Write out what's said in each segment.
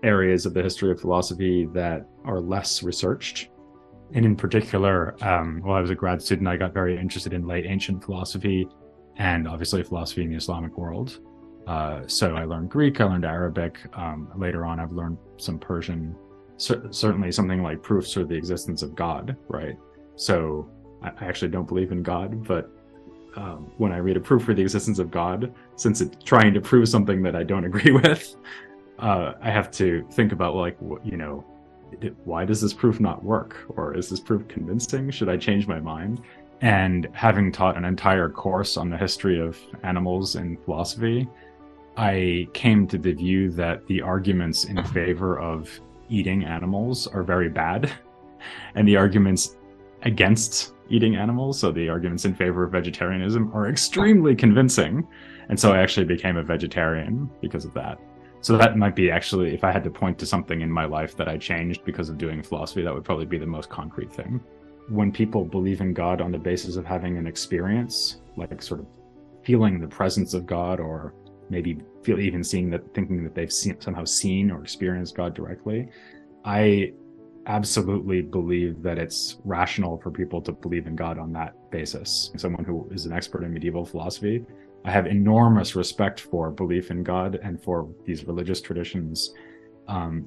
areas of the history of philosophy that are less researched. And in particular, while I was a grad student, I got very interested in late ancient philosophy and obviously philosophy in the Islamic world. So I learned Greek, I learned Arabic. Later on, I've learned some Persian, certainly something like proofs for the existence of God, right? So I actually don't believe in God, but when I read a proof for the existence of God, since it's trying to prove something that I don't agree with, I have to think about, like, why does this proof not work? Or is this proof convincing? Should I change my mind? And having taught an entire course on the history of animals in philosophy, I came to the view that the arguments in favor of eating animals are very bad, and the arguments against eating animals, so the arguments in favor of vegetarianism, are extremely convincing. And so I actually became a vegetarian because of that. So that might be, actually, if I had to point to something in my life that I changed because of doing philosophy, that would probably be the most concrete thing. When people believe in God on the basis of having an experience, like sort of feeling the presence of God, or maybe thinking that they've somehow seen or experienced God directly, I absolutely believe that it's rational for people to believe in God on that basis. Someone who is an expert in medieval philosophy, I have enormous respect for belief in God and for these religious traditions.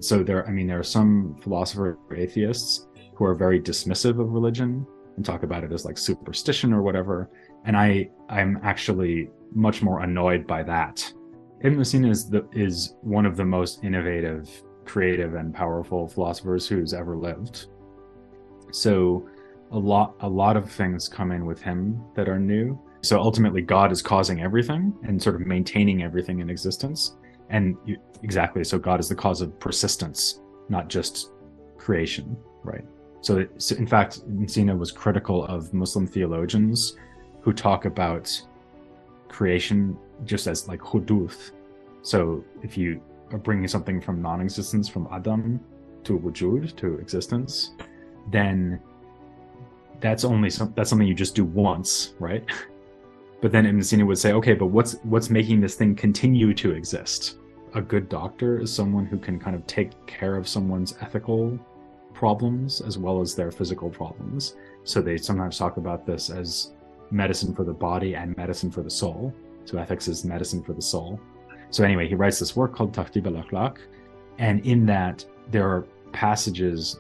So there are some philosopher atheists who are very dismissive of religion and talk about it as like superstition or whatever. And I'm actually much more annoyed by that. Ibn Sina is one of the most innovative, creative, and powerful philosophers who's ever lived. So a lot of things come in with him that are new. So ultimately, God is causing everything and sort of maintaining everything in existence. And exactly, so God is the cause of persistence, not just creation, right? So in fact, Ibn Sina was critical of Muslim theologians who talk about creation just as like huduth. So if you are bringing something from non-existence, from Adam to wujud, to existence, then that's something you just do once, right? But then Ibn Sina would say, okay, but what's making this thing continue to exist? A good doctor is someone who can kind of take care of someone's ethical problems as well as their physical problems. So they sometimes talk about this as medicine for the body and medicine for the soul. So ethics is medicine for the soul. So anyway, he writes this work called al-Akhlaq, and in that there are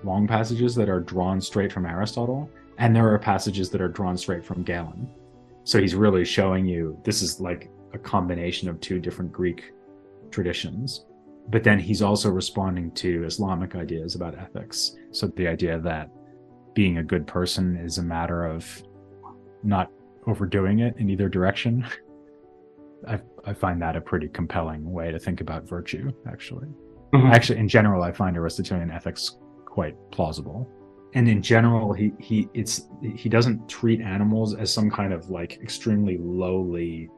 long passages that are drawn straight from Aristotle, and there are passages that are drawn straight from Galen. So he's really showing you this is like a combination of two different Greek traditions. But then he's also responding to Islamic ideas about ethics. So the idea that being a good person is a matter of not overdoing it in either direction. I find that a pretty compelling way to think about virtue, actually. Mm-hmm. Actually, in general, I find Aristotelian ethics quite plausible. And in general, he doesn't treat animals as some kind of like extremely lowly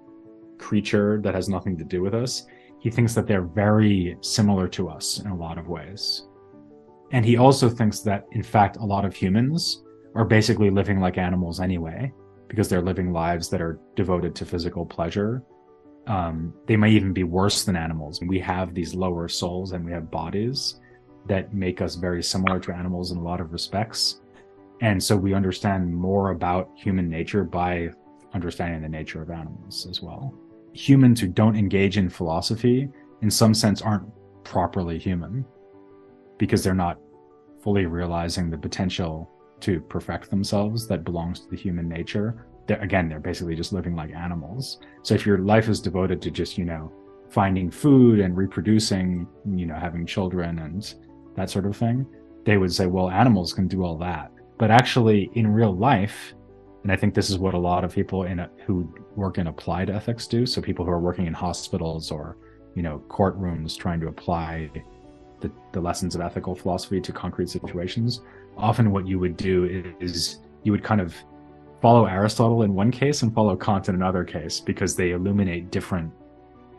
creature that has nothing to do with us. He thinks that they're very similar to us in a lot of ways. And he also thinks that, in fact, a lot of humans are basically living like animals anyway, because they're living lives that are devoted to physical pleasure. They might even be worse than animals. We have these lower souls and we have bodies that make us very similar to animals in a lot of respects. And so we understand more about human nature by understanding the nature of animals as well. Humans who don't engage in philosophy, in some sense, aren't properly human because they're not fully realizing the potential to perfect themselves that belongs to the human nature. They're basically just living like animals. So if your life is devoted to just, finding food and reproducing, having children and that sort of thing, they would say, well, animals can do all that. But actually, in real life, and I think this is what a lot of people who work in applied ethics do, so people who are working in hospitals or, courtrooms trying to apply the lessons of ethical philosophy to concrete situations, often what you would do is you would kind of follow Aristotle in one case and follow Kant in another case, because they illuminate different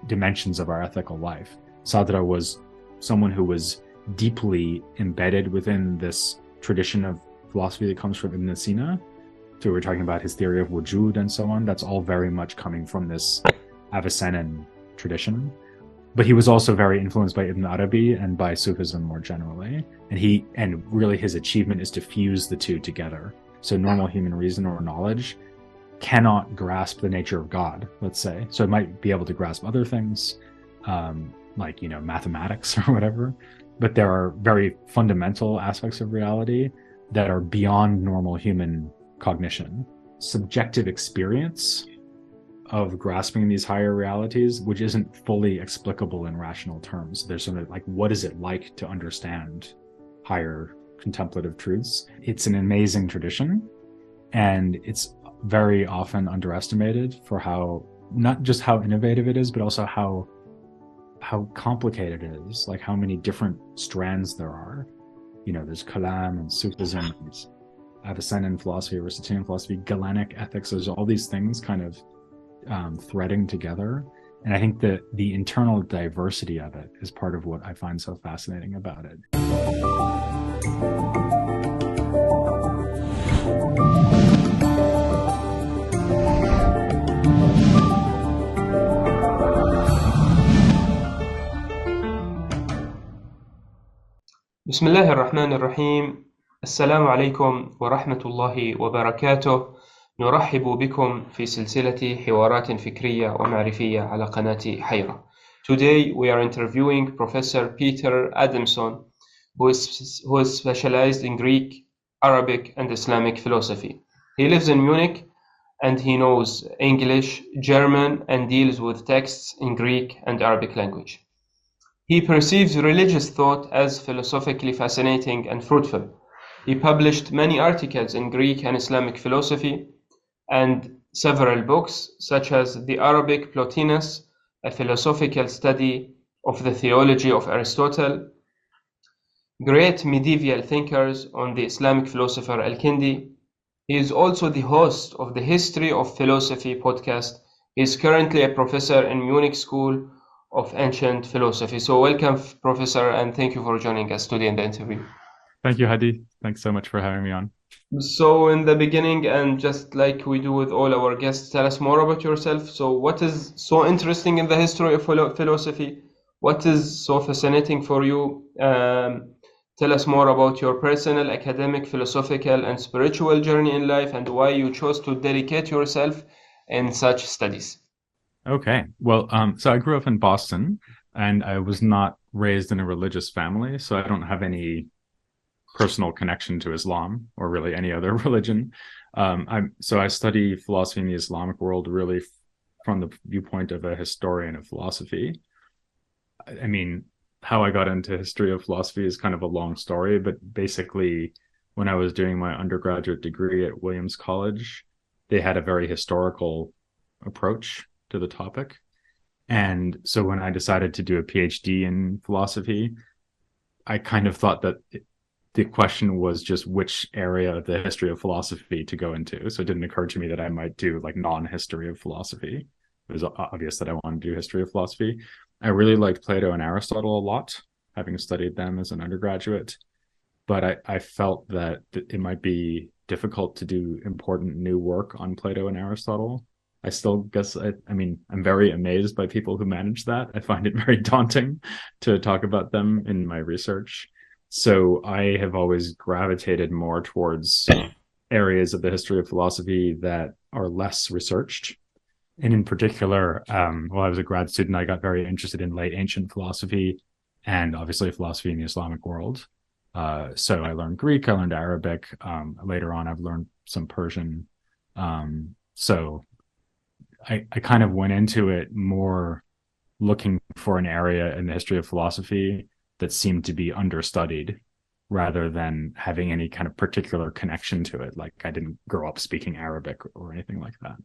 dimensions of our ethical life. Sadra was someone who was deeply embedded within this tradition of philosophy that comes from Ibn Sina. So we're talking about his theory of wujud and so on. That's all very much coming from this Avicennan tradition. but he was also very influenced by Ibn Arabi and by Sufism more generally. And really his achievement is to fuse the two together. So normal human reason or knowledge cannot grasp the nature of God, let's say. So it might be able to grasp other things, like, mathematics or whatever, but there are very fundamental aspects of reality that are beyond normal human cognition. Subjective experience of grasping these higher realities, which isn't fully explicable in rational terms. There's sort of like, what is it like to understand higher contemplative truths? It's an amazing tradition, and it's very often underestimated for how, not just how innovative it is, but also how complicated it is, like how many different strands there are. There's Kalam and Sufism, and Avicennan philosophy, Aristotelian philosophy, Galenic ethics. There's all these things kind of threading together. And I think that the internal diversity of it is part of what I find so fascinating about it. بسم الله الرحمن الرحيم. السلام عليكم ورحمة الله وبركاته. نرحب بكم في سلسلة حوارات فكرية ومعرفية على قناة حيرة. Today we are interviewing Professor Peter Adamson, who is specialized in Greek, Arabic, and Islamic philosophy. He lives in Munich, and he knows English, German, and deals with texts in Greek and Arabic language. He perceives religious thought as philosophically fascinating and fruitful. He published many articles in Greek and Islamic philosophy and several books, such as The Arabic Plotinus, a philosophical study of the theology of Aristotle, Great Medieval Thinkers on the Islamic philosopher Al-Kindi. He is also the host of the History of Philosophy podcast. He is currently a professor in Munich School of Ancient Philosophy. So welcome, Professor, and thank you for joining us today in the interview. Thank you, Hadi. Thanks so much for having me on. So in the beginning, and just like we do with all our guests, tell us more about yourself. So what is so interesting in the history of philosophy? What is so fascinating for you? Tell us more about your personal, academic, philosophical, and spiritual journey in life, and why you chose to dedicate yourself in such studies. Okay. Well, so I grew up in Boston, and I was not raised in a religious family, so I don't have any personal connection to Islam or really any other religion. So I study philosophy in the Islamic world really from the viewpoint of a historian of philosophy. I mean, how I got into history of philosophy is kind of a long story, but basically when I was doing my undergraduate degree at Williams College, they had a very historical approach to the topic. And so when I decided to do a PhD in philosophy, I kind of thought that the question was just which area of the history of philosophy to go into. So it didn't occur to me that I might do like non-history of philosophy. It was obvious that I wanted to do history of philosophy. I really liked Plato and Aristotle a lot, having studied them as an undergraduate. But I felt that it might be difficult to do important new work on Plato and Aristotle. I still guess, I'm very amazed by people who manage that. I find it very daunting to talk about them in my research. So I have always gravitated more towards areas of the history of philosophy that are less researched. And in particular, while I was a grad student, I got very interested in late ancient philosophy and obviously philosophy in the Islamic world. So I learned Greek, I learned Arabic. Later on, I've learned some Persian. So I kind of went into it more looking for an area in the history of philosophy that seemed to be understudied rather than having any kind of particular connection to it. Like I didn't grow up speaking Arabic or anything like that.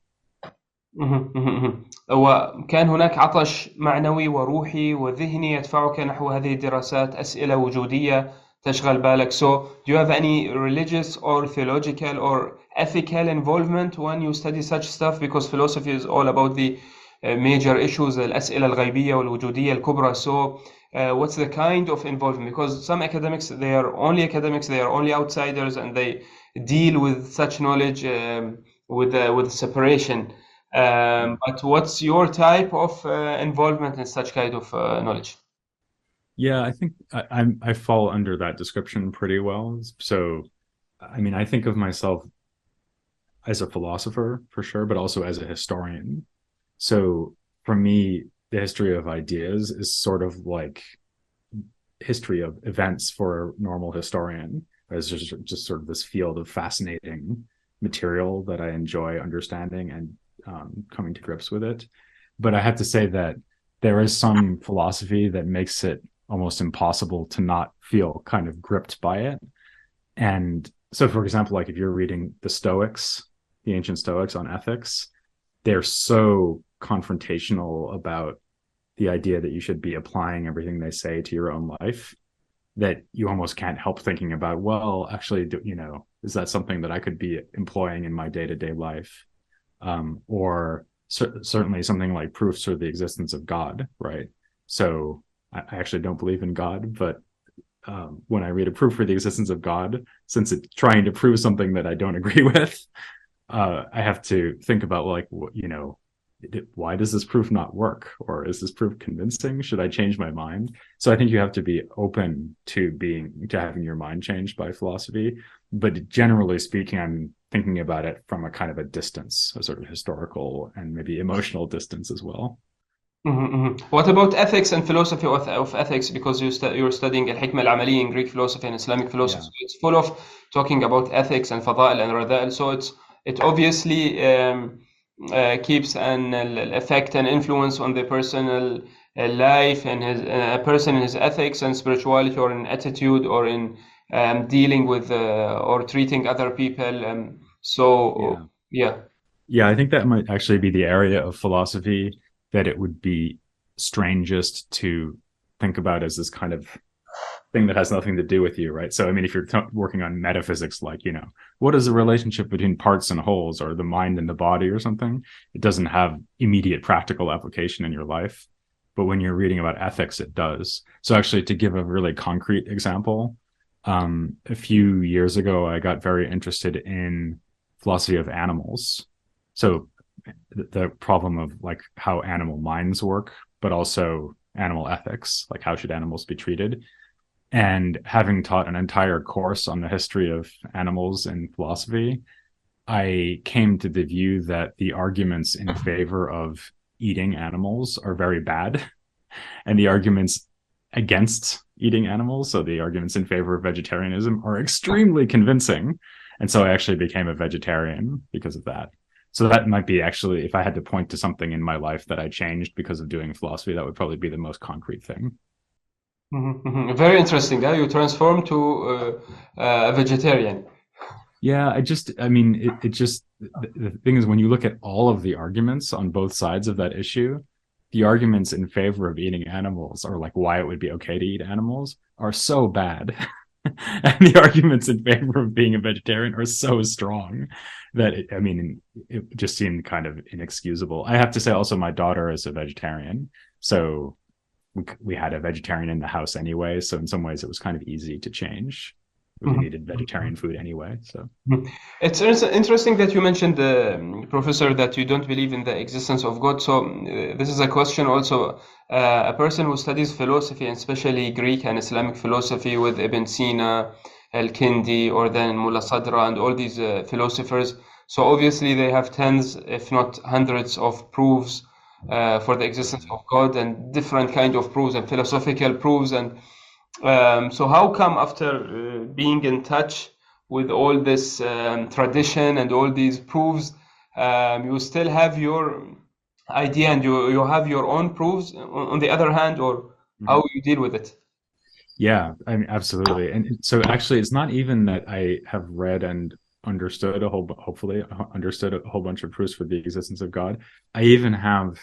وكان هناك عطش معنوي وروحي وذهني يدفعك نحو هذه الدراسات، أسئلة وجودية تشغل بالك. So do you have any religious or theological or ethical involvement when you study such stuff? Because philosophy is all about the major issues, الأسئلة الغيبية والوجودية الكبرى. So what's the kind of involvement? Because some academics, they are only outsiders, and they deal with such knowledge with separation. But what's your type of involvement in such kind of knowledge? Yeah, I think I fall under that description pretty well. So, I mean, I think of myself as a philosopher for sure, but also as a historian. So for me, the history of ideas is sort of like history of events for a normal historian. It's just sort of this field of fascinating material that I enjoy understanding and coming to grips with it. But I have to say that there is some philosophy that makes it almost impossible to not feel kind of gripped by it. And so, for example, like if you're reading the Stoics, the ancient Stoics on ethics, they're so confrontational about the idea that you should be applying everything they say to your own life that you almost can't help thinking about, well, actually, is that something that I could be employing in my day-to-day life? Or certainly something like proofs for the existence of God, right? So I actually don't believe in God, but when I read a proof for the existence of God, since it's trying to prove something that I don't agree with, I have to think about like, why does this proof not work? Or is this proof convincing? Should I change my mind? So I think you have to be open to having your mind changed by philosophy. But generally speaking, I'm thinking about it from a kind of a distance, a sort of historical and maybe emotional distance as well. What about ethics and philosophy of ethics? Because you're studying الحكمة العملية in Greek philosophy and Islamic philosophy. So it's full of talking about ethics and فضائل and رذائل. So it obviously keeps an effect and influence on the personal life and a person in his ethics and spirituality, or in attitude, or in dealing with or treating other people. Yeah, I think that might actually be the area of philosophy that it would be strangest to think about as this kind of thing that has nothing to do with you, right? So, I mean, if you're working on metaphysics, like, what is the relationship between parts and wholes, or the mind and the body or something? It doesn't have immediate practical application in your life. But when you're reading about ethics, it does. So actually, to give a really concrete example, a few years ago, I got very interested in philosophy of animals. So the problem of like how animal minds work, but also animal ethics, like how should animals be treated. And having taught an entire course on the history of animals in philosophy, I came to the view that the arguments in favor of eating animals are very bad, and the arguments against eating animals, so the arguments in favor of vegetarianism, are extremely convincing. And so I actually became a vegetarian because of that. So that might be actually, if I had to point to something in my life that I changed because of doing philosophy, that would probably be the most concrete thing. Very interesting. You transformed to a vegetarian. Yeah, the thing is, when you look at all of the arguments on both sides of that issue, the arguments in favor of eating animals, or like why it would be okay to eat animals, are so bad. And the arguments in favor of being a vegetarian are so strong that it just seemed kind of inexcusable. I have to say also, my daughter is a vegetarian, so we had a vegetarian in the house anyway. So in some ways it was kind of easy to change. We needed vegetarian food anyway. So it's interesting that you mentioned, Professor, that you don't believe in the existence of God. So this is a question also. A person who studies philosophy, and especially Greek and Islamic philosophy, with Ibn Sina, Al-Kindi, or then Mullah Sadra, and all these philosophers. So obviously they have tens, if not hundreds, of proofs for the existence of God, and different kind of proofs and philosophical proofs. And so how come, after being in touch with all this tradition and all these proofs, you still have your idea and you have your own proofs on the other hand, or how you deal with it? Yeah, I mean, absolutely. And so actually, it's not even that I have read and understood hopefully understood a whole bunch of proofs for the existence of God. I even have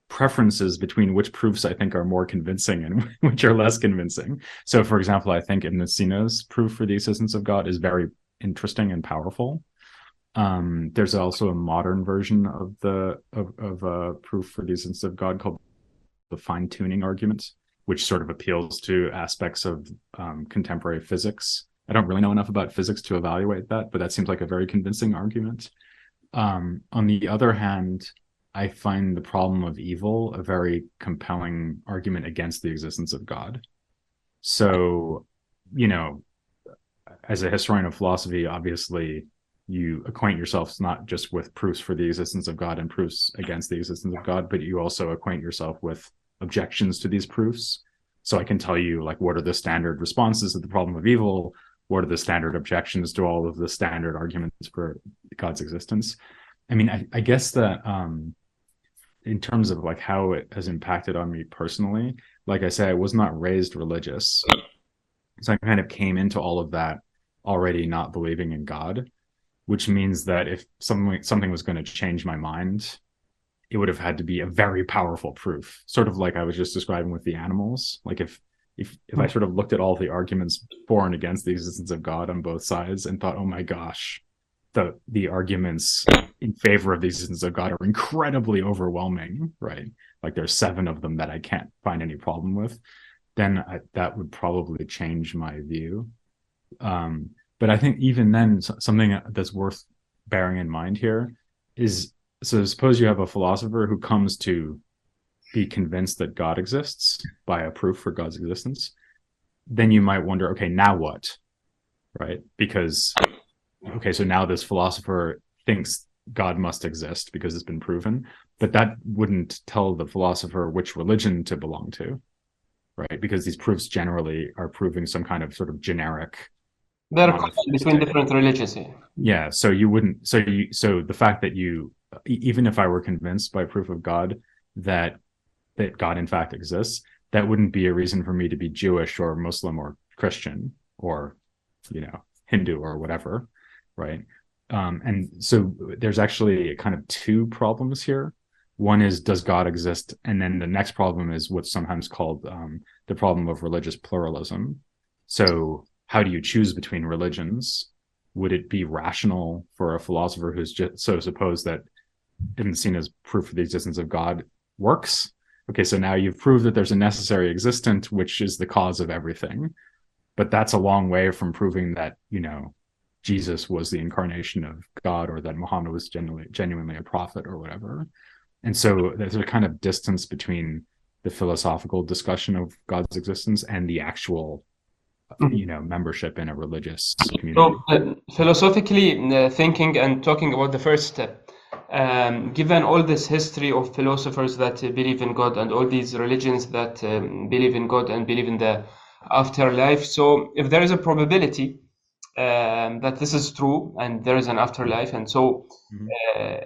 preferences between which proofs I think are more convincing and which are less convincing. So, for example, I think Ibn Sina's proof for the existence of God is very interesting and powerful. There's also a modern version of a proof for the existence of God called the fine-tuning argument, which sort of appeals to aspects of contemporary physics. I don't really know enough about physics to evaluate that, but that seems like a very convincing argument. On the other hand, I find the problem of evil a very compelling argument against the existence of God. So, you know, as a historian of philosophy, obviously you acquaint yourself not just with proofs for the existence of God and proofs against the existence of God, but you also acquaint yourself with objections to these proofs. So I can tell you, like, what are the standard responses to the problem of evil? What are the standard objections to all of the standard arguments for God's existence? I mean, I guess that in terms of like how it has impacted on me personally, like I say, I was not raised religious. So I kind of came into all of that already not believing in God, which means that if something was going to change my mind, it would have had to be a very powerful proof, sort of like I was just describing with the animals. Like if I sort of looked at all the arguments for and against the existence of God on both sides and thought, oh my gosh, the arguments in favor of the existence of God are incredibly overwhelming, right? Like there's 7 of them that I can't find any problem with, then that would probably change my view. But I think even then, something that's worth bearing in mind here is, so suppose you have a philosopher who comes to be convinced that God exists by a proof for God's existence, then you might wonder, okay, now what? Right? Because, okay, so now this philosopher thinks God must exist because it's been proven, but that wouldn't tell the philosopher which religion to belong to, right? Because these proofs generally are proving some kind of sort of generic. There are conflicts between different religions here. Yeah, so you wouldn't. So the fact that even if I were convinced by proof of God that God in fact exists, that wouldn't be a reason for me to be Jewish or Muslim or Christian or, Hindu or whatever, right? And so there's actually kind of 2 problems here. One is, does God exist? And then the next problem is what's sometimes called the problem of religious pluralism. So how do you choose between religions? Would it be rational for a philosopher who's just, so suppose that isn't seen as proof of the existence of God works? Okay, so now you've proved that there's a necessary existent, which is the cause of everything. But that's a long way from proving that, Jesus was the incarnation of God, or that Muhammad was genuinely a prophet or whatever. And so there's a kind of distance between the philosophical discussion of God's existence and the actual, membership in a religious community. So philosophically thinking and talking about the first step, given all this history of philosophers that believe in God and all these religions that believe in God and believe in the afterlife, so if there is a probability that this is true and there is an afterlife, and so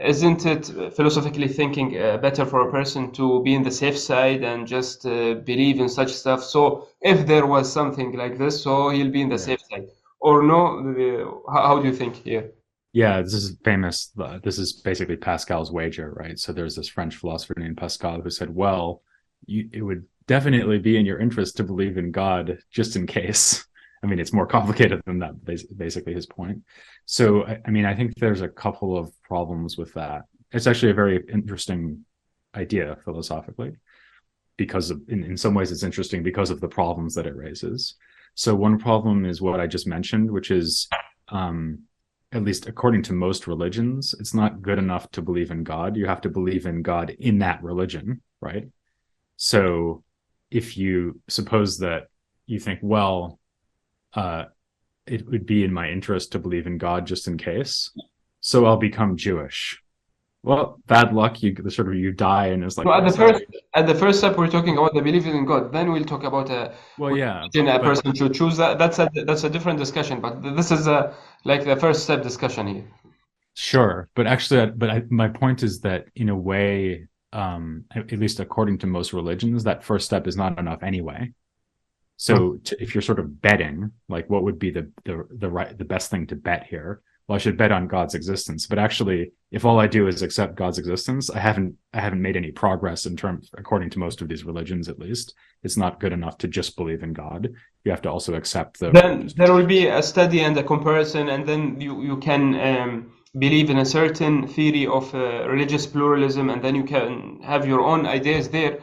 isn't it, philosophically thinking, better for a person to be in the safe side and just believe in such stuff? So if there was something like this, so he'll be in the safe side, or no? How do you think here? Yeah, this is famous. This is basically Pascal's wager, right? So there's this French philosopher named Pascal who said, well, it would definitely be in your interest to believe in God just in case. I mean, it's more complicated than that, basically his point. So, I think there's a couple of problems with that. It's actually a very interesting idea philosophically, because in some ways it's interesting because of the problems that it raises. So one problem is what I just mentioned, which is, at least according to most religions, it's not good enough to believe in God. You have to believe in God in that religion, right? So if you suppose that you think, well, it would be in my interest to believe in God just in case, so I'll become Jewish. Well, bad luck. You die, and it's like. Well, at the first step, we're talking about the belief in God. Then we'll talk about a person should choose. That's a different discussion. But this is like the first step discussion here. Sure, but actually, my point is that in a way, at least according to most religions, that first step is not enough anyway. So if you're sort of betting, like, what would be the best thing to bet here? Well, I should bet on God's existence. But actually, if all I do is accept God's existence, I haven't made any progress in terms, according to most of these religions at least. It's not good enough to just believe in God. You have to also accept Then there will be a study and a comparison, and then you can believe in a certain theory of religious pluralism, and then you can have your own ideas there.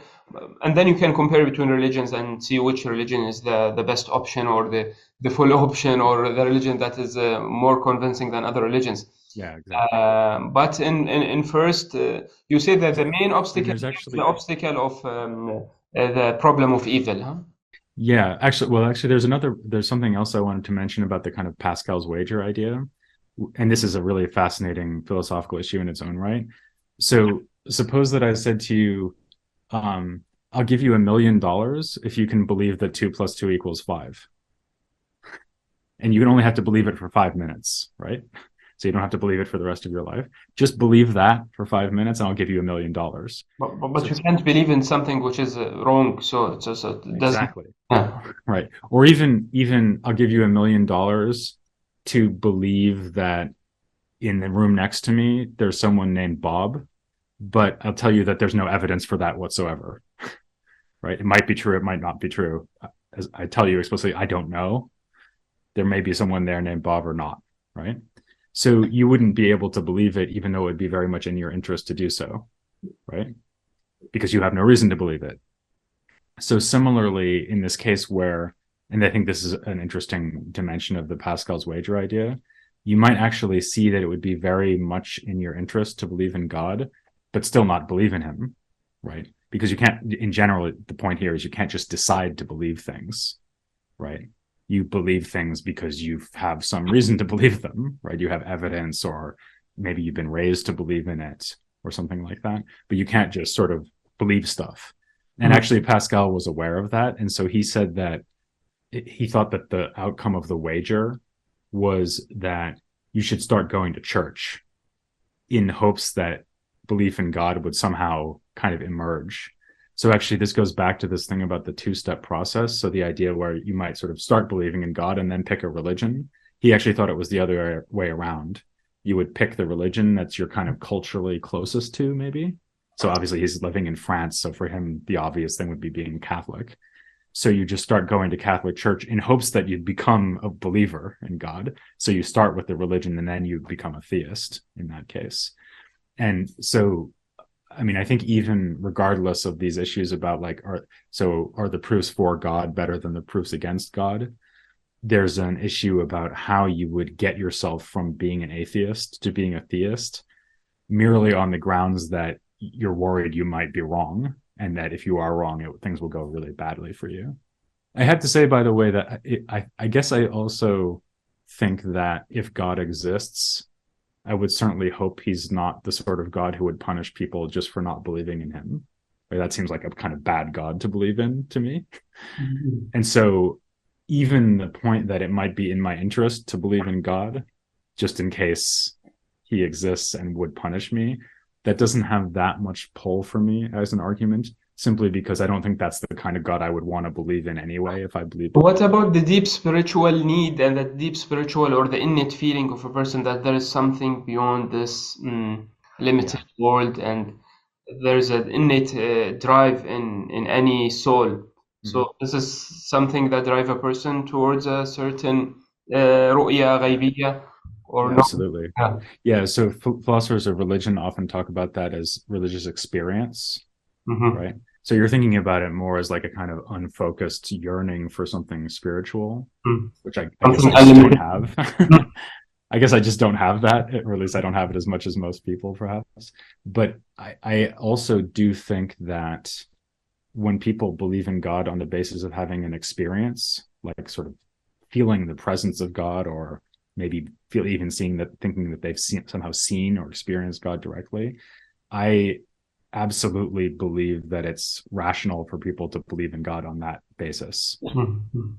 And then you can compare between religions and see which religion is the best option, or the full option, or the religion that is more convincing than other religions. Yeah, exactly. But in first, you say that the main And obstacle there's is actually, the obstacle of the problem of evil, huh? yeah, actually, there's something else I wanted to mention about the kind of Pascal's wager idea. And this is a really fascinating philosophical issue in its own right. So suppose that I said to you, I'll give you $1 million if you can believe that 2 + 2 = 5. And you can only have to believe it for 5 minutes, right? So you don't have to believe it for the rest of your life. Just believe that for 5 minutes, and I'll give you $1 million. But So you can't believe in something which is wrong, so it doesn't. exactly. Yeah. Right. Or even I'll give you $1 million to believe that in the room next to me there's someone named Bob, but I'll tell you that there's no evidence for that whatsoever. Right? It might be true, it might not be true. As I tell you explicitly, I don't know. There may be someone there named Bob or not, right? So you wouldn't be able to believe it, even though it would be very much in your interest to do so, right? Because you have no reason to believe it. So similarly, in this case where, and I think this is an interesting dimension of the Pascal's wager idea, you might actually see that it would be very much in your interest to believe in God, but still not believe in him, right? Because you can't, in general, the point here is you can't just decide to believe things, right? You believe things because you have some reason to believe them, right? You have evidence, or maybe you've been raised to believe in it or something like that, but you can't just sort of believe stuff. And actually Pascal was aware of that. And so he said that he thought that the outcome of the wager was that you should start going to church in hopes that belief in God would somehow kind of emerge. So actually, this goes back to this thing about the two-step process. So the idea where you might sort of start believing in God and then pick a religion. He actually thought it was the other way around. You would pick the religion that's you're kind of culturally closest to, maybe. So obviously he's living in France. So for him, the obvious thing would be being Catholic. So you just start going to Catholic church in hopes that you'd become a believer in God. So you start with the religion and then you become a theist in that case. And so, I mean, I think even regardless of these issues about like, are the proofs for God better than the proofs against God? There's an issue about how you would get yourself from being an atheist to being a theist merely on the grounds that you're worried you might be wrong, and that if you are wrong, things will go really badly for you. I have to say, by the way, that I guess I also think that if God exists, I would certainly hope he's not the sort of God who would punish people just for not believing in him. Like, that seems like a kind of bad God to believe in to me. Mm-hmm. And so even the point that it might be in my interest to believe in God, just in case he exists and would punish me, that doesn't have that much pull for me as an argument, simply because I don't think that's the kind of God I would want to believe in anyway if I believed. What about the deep spiritual need and the deep spiritual or the innate feeling of a person that there is something beyond this limited world, and there's an innate drive in any soul? Mm-hmm. So this is something that drives a person towards a certain رؤية غيبية. Or yeah, absolutely. Yeah. So philosophers of religion often talk about that as religious experience, mm-hmm. right? So you're thinking about it more as like a kind of unfocused yearning for something spiritual, which I guess I just don't have. I guess I just don't have that, or at least I don't have it as much as most people, perhaps. But I also do think that when people believe in God on the basis of having an experience, like sort of feeling the presence of God, or maybe even thinking that they've somehow seen or experienced God directly, I absolutely believe that it's rational for people to believe in God on that basis,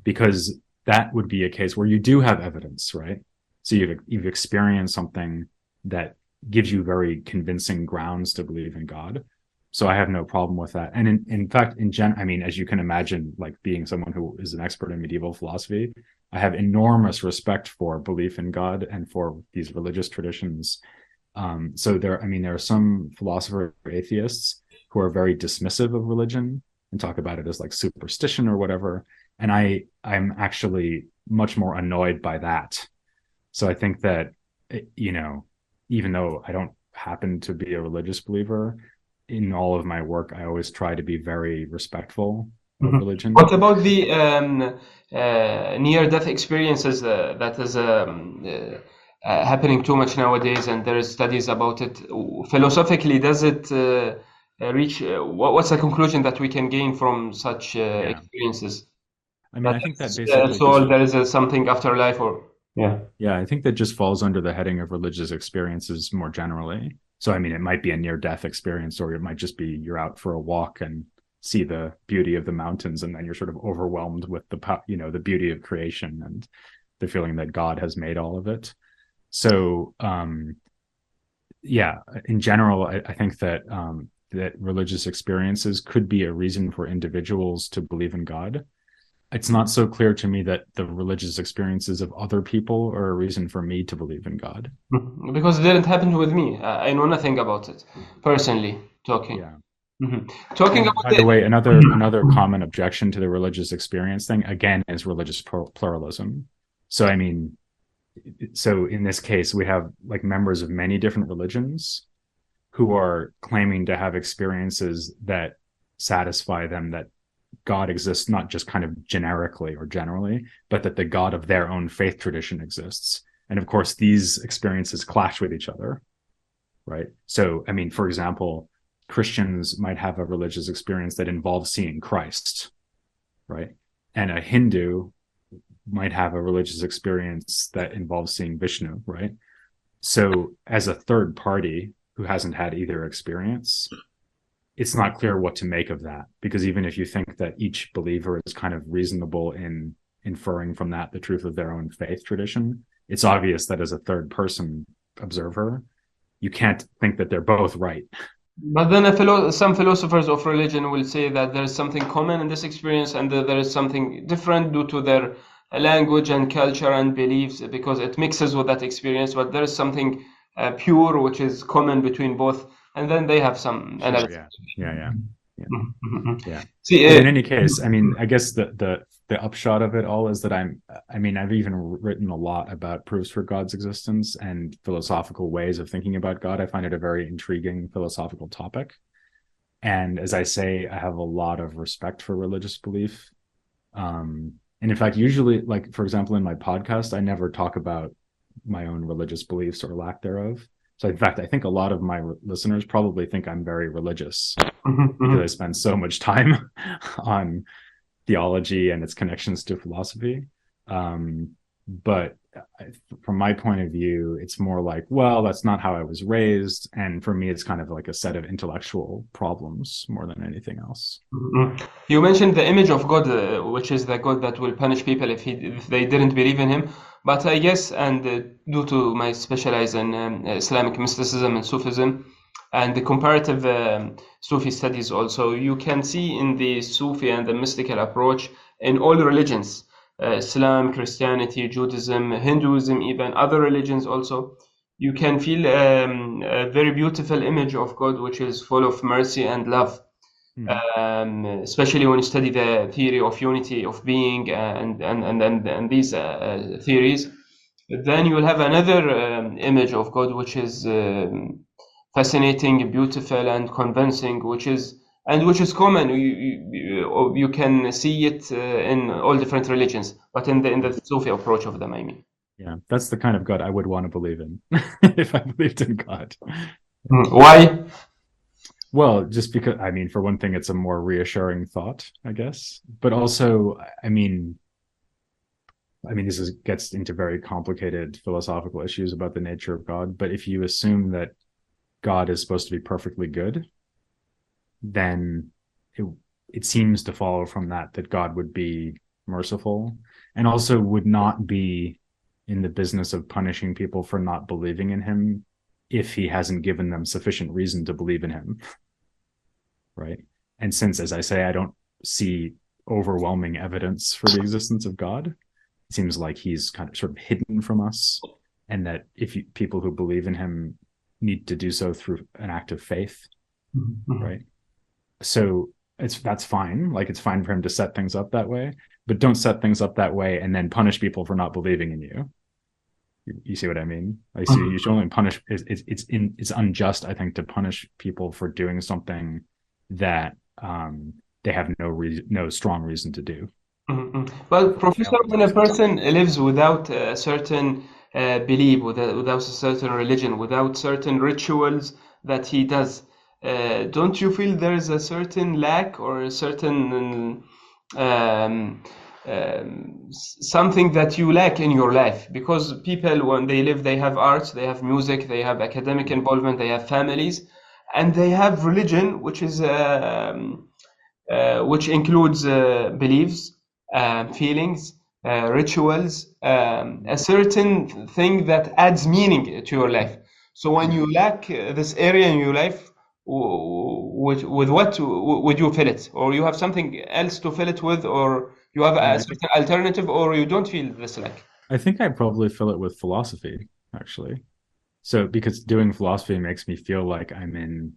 because that would be a case where you do have evidence, right? So you've experienced something that gives you very convincing grounds to believe in God. So I have no problem with that. And in fact, I mean, as you can imagine, like being someone who is an expert in medieval philosophy, I have enormous respect for belief in God and for these religious traditions. So there are some philosopher atheists who are very dismissive of religion and talk about it as like superstition or whatever. And I'm actually much more annoyed by that. So I think that, even though I don't happen to be a religious believer, in all of my work, I always try to be very respectful of religion. What about the near-death experiences? That is happening too much nowadays, and there is studies about it. Philosophically, does it reach? What's the conclusion that we can gain from such experiences? I mean, I think that basically there is something afterlife, or yeah, I think that just falls under the heading of religious experiences more generally. So, I mean, it might be a near-death experience, or it might just be you're out for a walk and see the beauty of the mountains, and then you're sort of overwhelmed with the beauty of creation and the feeling that God has made all of it. So, yeah, in general, I think that that religious experiences could be a reason for individuals to believe in God. It's not so clear to me that the religious experiences of other people are a reason for me to believe in God. Because it didn't happen with me. I know nothing about it, personally talking. Yeah. Talking about, by the way, another common objection to the religious experience thing, again, is religious pluralism. So, I mean, so in this case, we have like members of many different religions who are claiming to have experiences that satisfy them that God exists not just kind of generically or generally, but that the God of their own faith tradition exists. And of course, these experiences clash with each other, right? So, I mean, for example, Christians might have a religious experience that involves seeing Christ, right? And a Hindu might have a religious experience that involves seeing Vishnu, right? So as a third party who hasn't had either experience, it's not clear what to make of that, because even if you think that each believer is kind of reasonable in inferring from that the truth of their own faith tradition, it's obvious that as a third person observer, you can't think that they're both right. But then some philosophers of religion will say that there is something common in this experience and that there is something different due to their language and culture and beliefs, because it mixes with that experience, but there is something pure which is common between both, and then they have some analysis. Yeah. See, in any case, I mean, I guess the upshot of it all is that I've even written a lot about proofs for God's existence and philosophical ways of thinking about God. I find it a very intriguing philosophical topic. And as I say, I have a lot of respect for religious belief. And in fact, usually, like, for example, in my podcast, I never talk about my own religious beliefs or lack thereof. So in fact, I think a lot of my listeners probably think I'm very religious because I spend so much time on theology and its connections to philosophy. But from my point of view, it's more like, well, that's not how I was raised. And for me, it's kind of like a set of intellectual problems more than anything else. You mentioned the image of God, which is the God that will punish people if they didn't believe in him. But I guess, and due to my specialization in Islamic mysticism and Sufism, and the comparative Sufi studies also, you can see in the Sufi and the mystical approach in all religions, Islam, Christianity, Judaism, Hinduism, even other religions also, you can feel a very beautiful image of God, which is full of mercy and love. Especially when you study the theory of unity of being and these theories, then you will have another image of God which is fascinating, beautiful, and convincing, which is common. You can see it in all different religions, but in the Sufi approach of them, I mean. Yeah, that's the kind of God I would want to believe in if I believed in God. Why? Well, just because, I mean, for one thing, it's a more reassuring thought, I guess. But also, I mean, this gets into very complicated philosophical issues about the nature of God. But if you assume that God is supposed to be perfectly good, then it seems to follow from that God would be merciful and also would not be in the business of punishing people for not believing in him if he hasn't given them sufficient reason to believe in him. Right. And since, as I say, I don't see overwhelming evidence for the existence of God, it seems like he's kind of sort of hidden from us, and that people who believe in him need to do so through an act of faith. Right. So that's fine. Like, it's fine for him to set things up that way, but don't set things up that way and then punish people for not believing in you. You see what I mean? Like, so you should only punish. It's unjust, I think, to punish people for doing something that they have no strong reason to do. Well, Professor, when a person lives without a certain belief, without a certain religion, without certain rituals that he does, don't you feel there is a certain lack or a certain something that you lack in your life? Because people, when they live, they have arts, they have music, they have academic involvement, they have families, and they have religion, which is which includes beliefs, feelings, rituals, a certain thing that adds meaning to your life. So when you lack this area in your life, with what would you fill it? Or you have something else to fill it with, or you have a certain alternative, or you don't feel this lack? I think I probably fill it with philosophy, actually. So because doing philosophy makes me feel like I'm in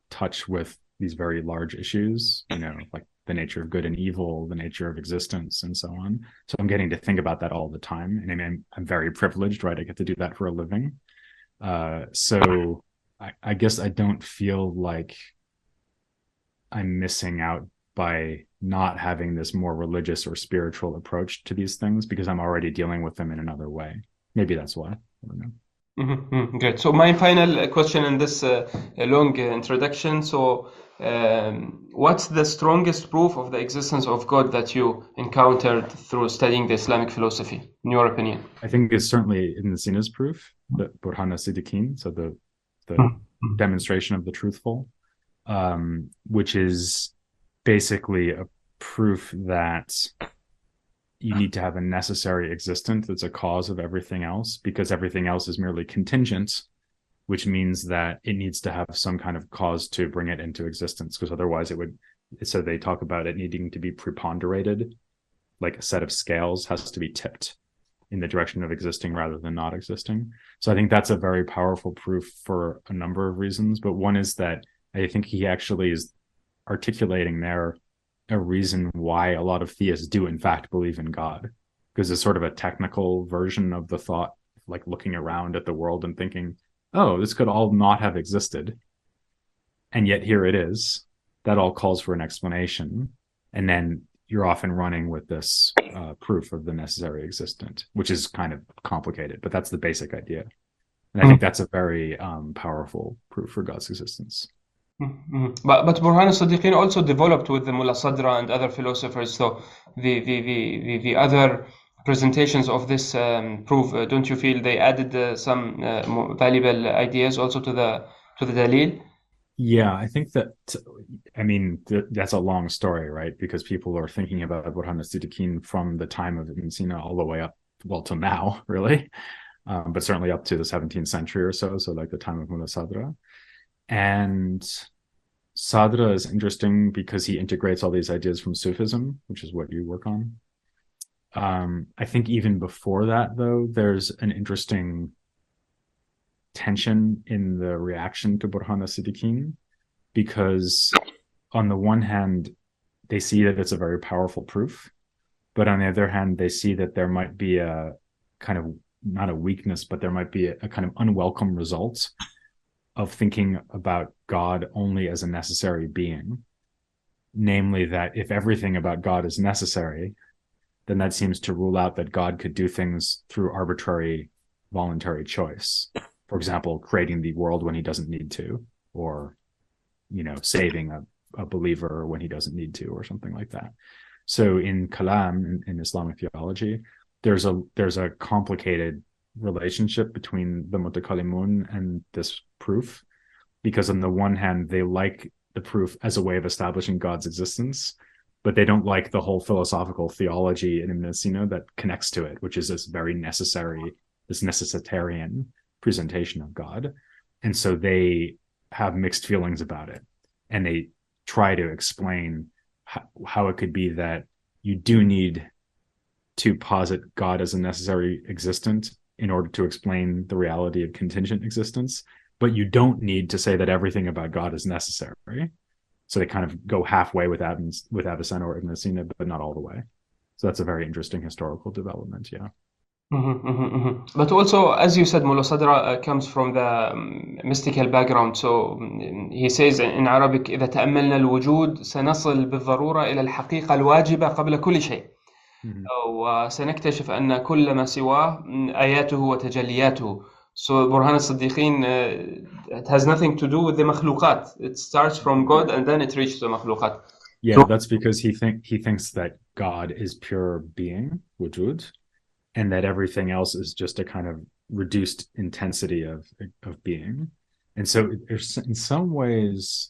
touch with these very large issues, like the nature of good and evil, the nature of existence, and so on. So I'm getting to think about that all the time. And I mean, I'm very privileged, right? I get to do that for a living. So I guess I don't feel like I'm missing out by not having this more religious or spiritual approach to these things, because I'm already dealing with them in another way. Maybe that's why. I don't know. Great. So my final question in this long introduction. So what's the strongest proof of the existence of God that you encountered through studying the Islamic philosophy, in your opinion? I think it's certainly Ibn Sina's proof, the Burhan al-Siddiqin, so the demonstration of the truthful, which is basically a proof that you need to have a necessary existence that's a cause of everything else, because everything else is merely contingent, which means that it needs to have some kind of cause to bring it into existence, because otherwise it would. So they talk about it needing to be preponderated, like a set of scales has to be tipped in the direction of existing rather than not existing. So I think that's a very powerful proof for a number of reasons. But one is that I think he actually is articulating there a reason why a lot of theists do in fact believe in God, because it's sort of a technical version of the thought, like looking around at the world and thinking, oh, this could all not have existed, and yet here it is. That all calls for an explanation, and then you're often running with this proof of the necessary existent, which is kind of complicated, but that's the basic idea. And I think that's a very powerful proof for God's existence. But Burhan al-Siddiqin also developed with the Mullah Sadra and other philosophers. So the other presentations of this proof, don't you feel they added some more valuable ideas also to the Dalil? Yeah, I think that, I mean, that's a long story, right? Because people are thinking about Burhan al-Siddiqin from the time of Ibn Sina all the way up, well, till now, really. But certainly up to the 17th century or so, so like the time of Mullah Sadra. And Sadra is interesting because he integrates all these ideas from Sufism, which is what you work on. I think even before that, though, there's an interesting tension in the reaction to Burhan al-Siddiqin, because on the one hand, they see that it's a very powerful proof, but on the other hand, they see that there might be a kind of, not a weakness, but there might be a kind of unwelcome result of thinking about God only as a necessary being. Namely, that if everything about God is necessary, then that seems to rule out that God could do things through arbitrary, voluntary choice. For example, creating the world when he doesn't need to, or, saving a believer when he doesn't need to, or something like that. So in Kalam, in Islamic theology, there's a complicated relationship between the mutakallimun and this proof, because on the one hand, they like the proof as a way of establishing God's existence, but they don't like the whole philosophical theology in Ibn Sina that connects to it, which is this very necessary, this necessitarian presentation of God. And so they have mixed feelings about it, and they try to explain how it could be that you do need to posit God as a necessary existent in order to explain the reality of contingent existence, but you don't need to say that everything about God is necessary. So they kind of go halfway with Avicenna or Ibn Sina, but not all the way. So that's a very interesting historical development, yeah. But also, as you said, Mullah Sadra comes from the mystical background. So he says in Arabic, إذا تأملنا الوجود سنصل بالضرورة إلى الحقيقة الواجبة قبل كل شيء. Mhm. وسنكتشف أن كل ما سواه آياته وتجلياته. So برهان الصديقين it has nothing to do with the مخلوقات. It starts from God and then it reaches the مخلوقات. Yeah, that's because he thinks that God is pure being, wujud, and that everything else is just a kind of reduced intensity of being. And so there's in some ways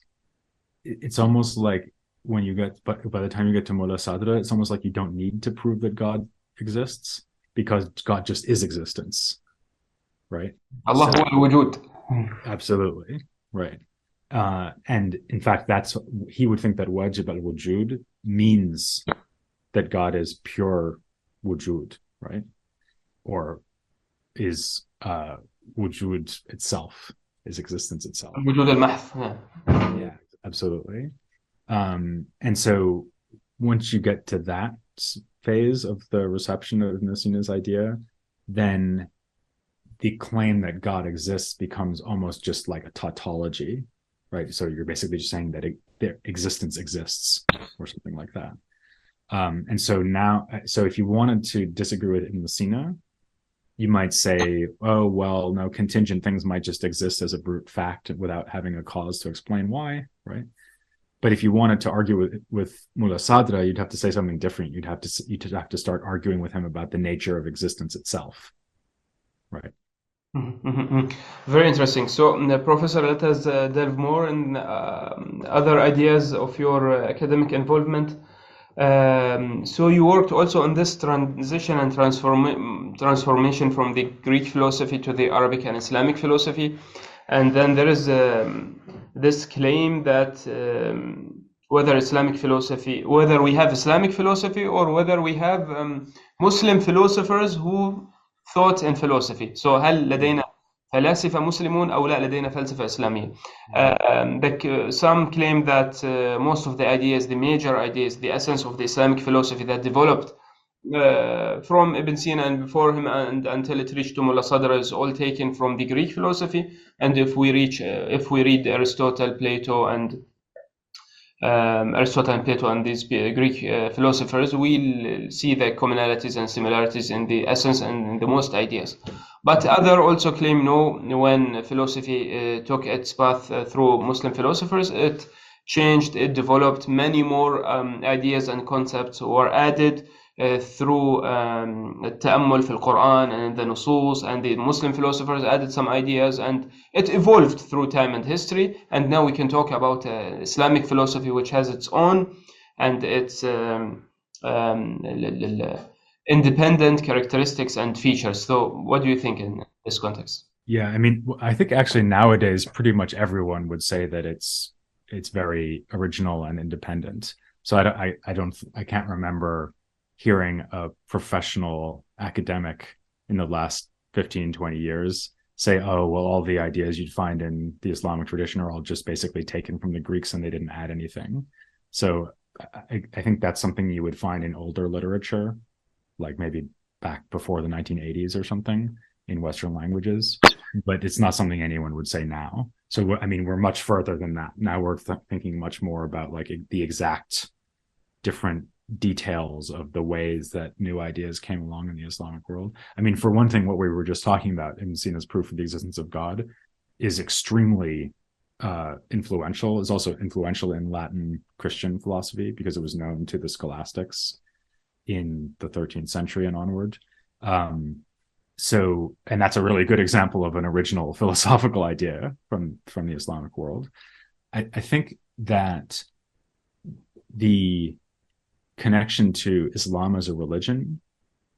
it's almost like when you get but by the time you get to Mullah Sadra, it's almost like you don't need to prove that God exists because God just is existence, right? الله So هو الوجود. absolutely right. And in fact, that's he would think that wajib al wujud means that God is pure wujud, right? Or is wujud itself, is existence itself. الوجود المحض. Yeah, absolutely. And so once you get to that phase of the reception of Nasina's idea, then the claim that God exists becomes almost just like a tautology, right? So you're basically just saying that their existence exists or something like that. And so now, so if you wanted to disagree with Ibn Sina, you might say, oh, well, no, contingent things might just exist as a brute fact without having a cause to explain why, right? But if you wanted to argue with Mullah Sadra, you'd have to say something different. You'd have to start arguing with him about the nature of existence itself, right? Very interesting. So, Professor, let us delve more in other ideas of your academic involvement. So you worked also on this transition and transformation from the Greek philosophy to the Arabic and Islamic philosophy. And then there is this claim that whether we have Islamic philosophy or whether we have Muslim philosophers who thought in philosophy. So هل لدينا فلاسفة مسلمون أو لا لدينا فلسفة إسلامية؟ Some claim that most of the ideas, the major ideas, the essence of the Islamic philosophy that developed from Ibn Sina and before him and until it reached to Mullah Sadr is all taken from the Greek philosophy. And if we read Aristotle, Plato, and these Greek philosophers, we'll see the commonalities and similarities in the essence and in the most ideas. But others also claim no, when philosophy took its path through Muslim philosophers, it changed, it developed, many more ideas and concepts were added through التأمل في القرآن and the nusus, and the Muslim philosophers added some ideas, and it evolved through time and history. And now we can talk about Islamic philosophy, which has its own and its independent characteristics and features. So what do you think in this context? Yeah, I mean, I think actually nowadays pretty much everyone would say that it's very original and independent. So I can't remember hearing a professional academic in the last 15, 20 years say, oh, well, all the ideas you'd find in the Islamic tradition are all just basically taken from the Greeks and they didn't add anything. So I think that's something you would find in older literature, like maybe back before the 1980s or something in Western languages, but it's not something anyone would say now. So, I mean, we're much further than that. Now we're thinking much more about like the exact different details of the ways that new ideas came along in the Islamic world. I mean, for one thing, what we were just talking about in Sina's proof of the existence of God is extremely influential. Is also influential in Latin Christian philosophy because it was known to the scholastics in the 13th century and onward. So, and that's a really good example of an original philosophical idea from the Islamic world. I think that the connection to Islam as a religion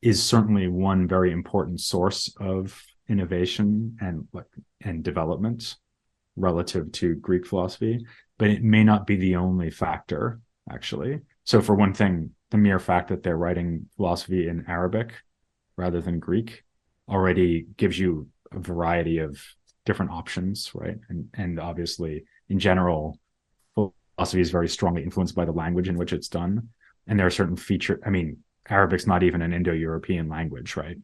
is certainly one very important source of innovation and development relative to Greek philosophy, but it may not be the only factor, actually. So for one thing, the mere fact that they're writing philosophy in Arabic rather than Greek already gives you a variety of different options, right? And obviously, in general, philosophy is very strongly influenced by the language in which it's done. And there are certain features, I mean, Arabic's not even an Indo-European language, right?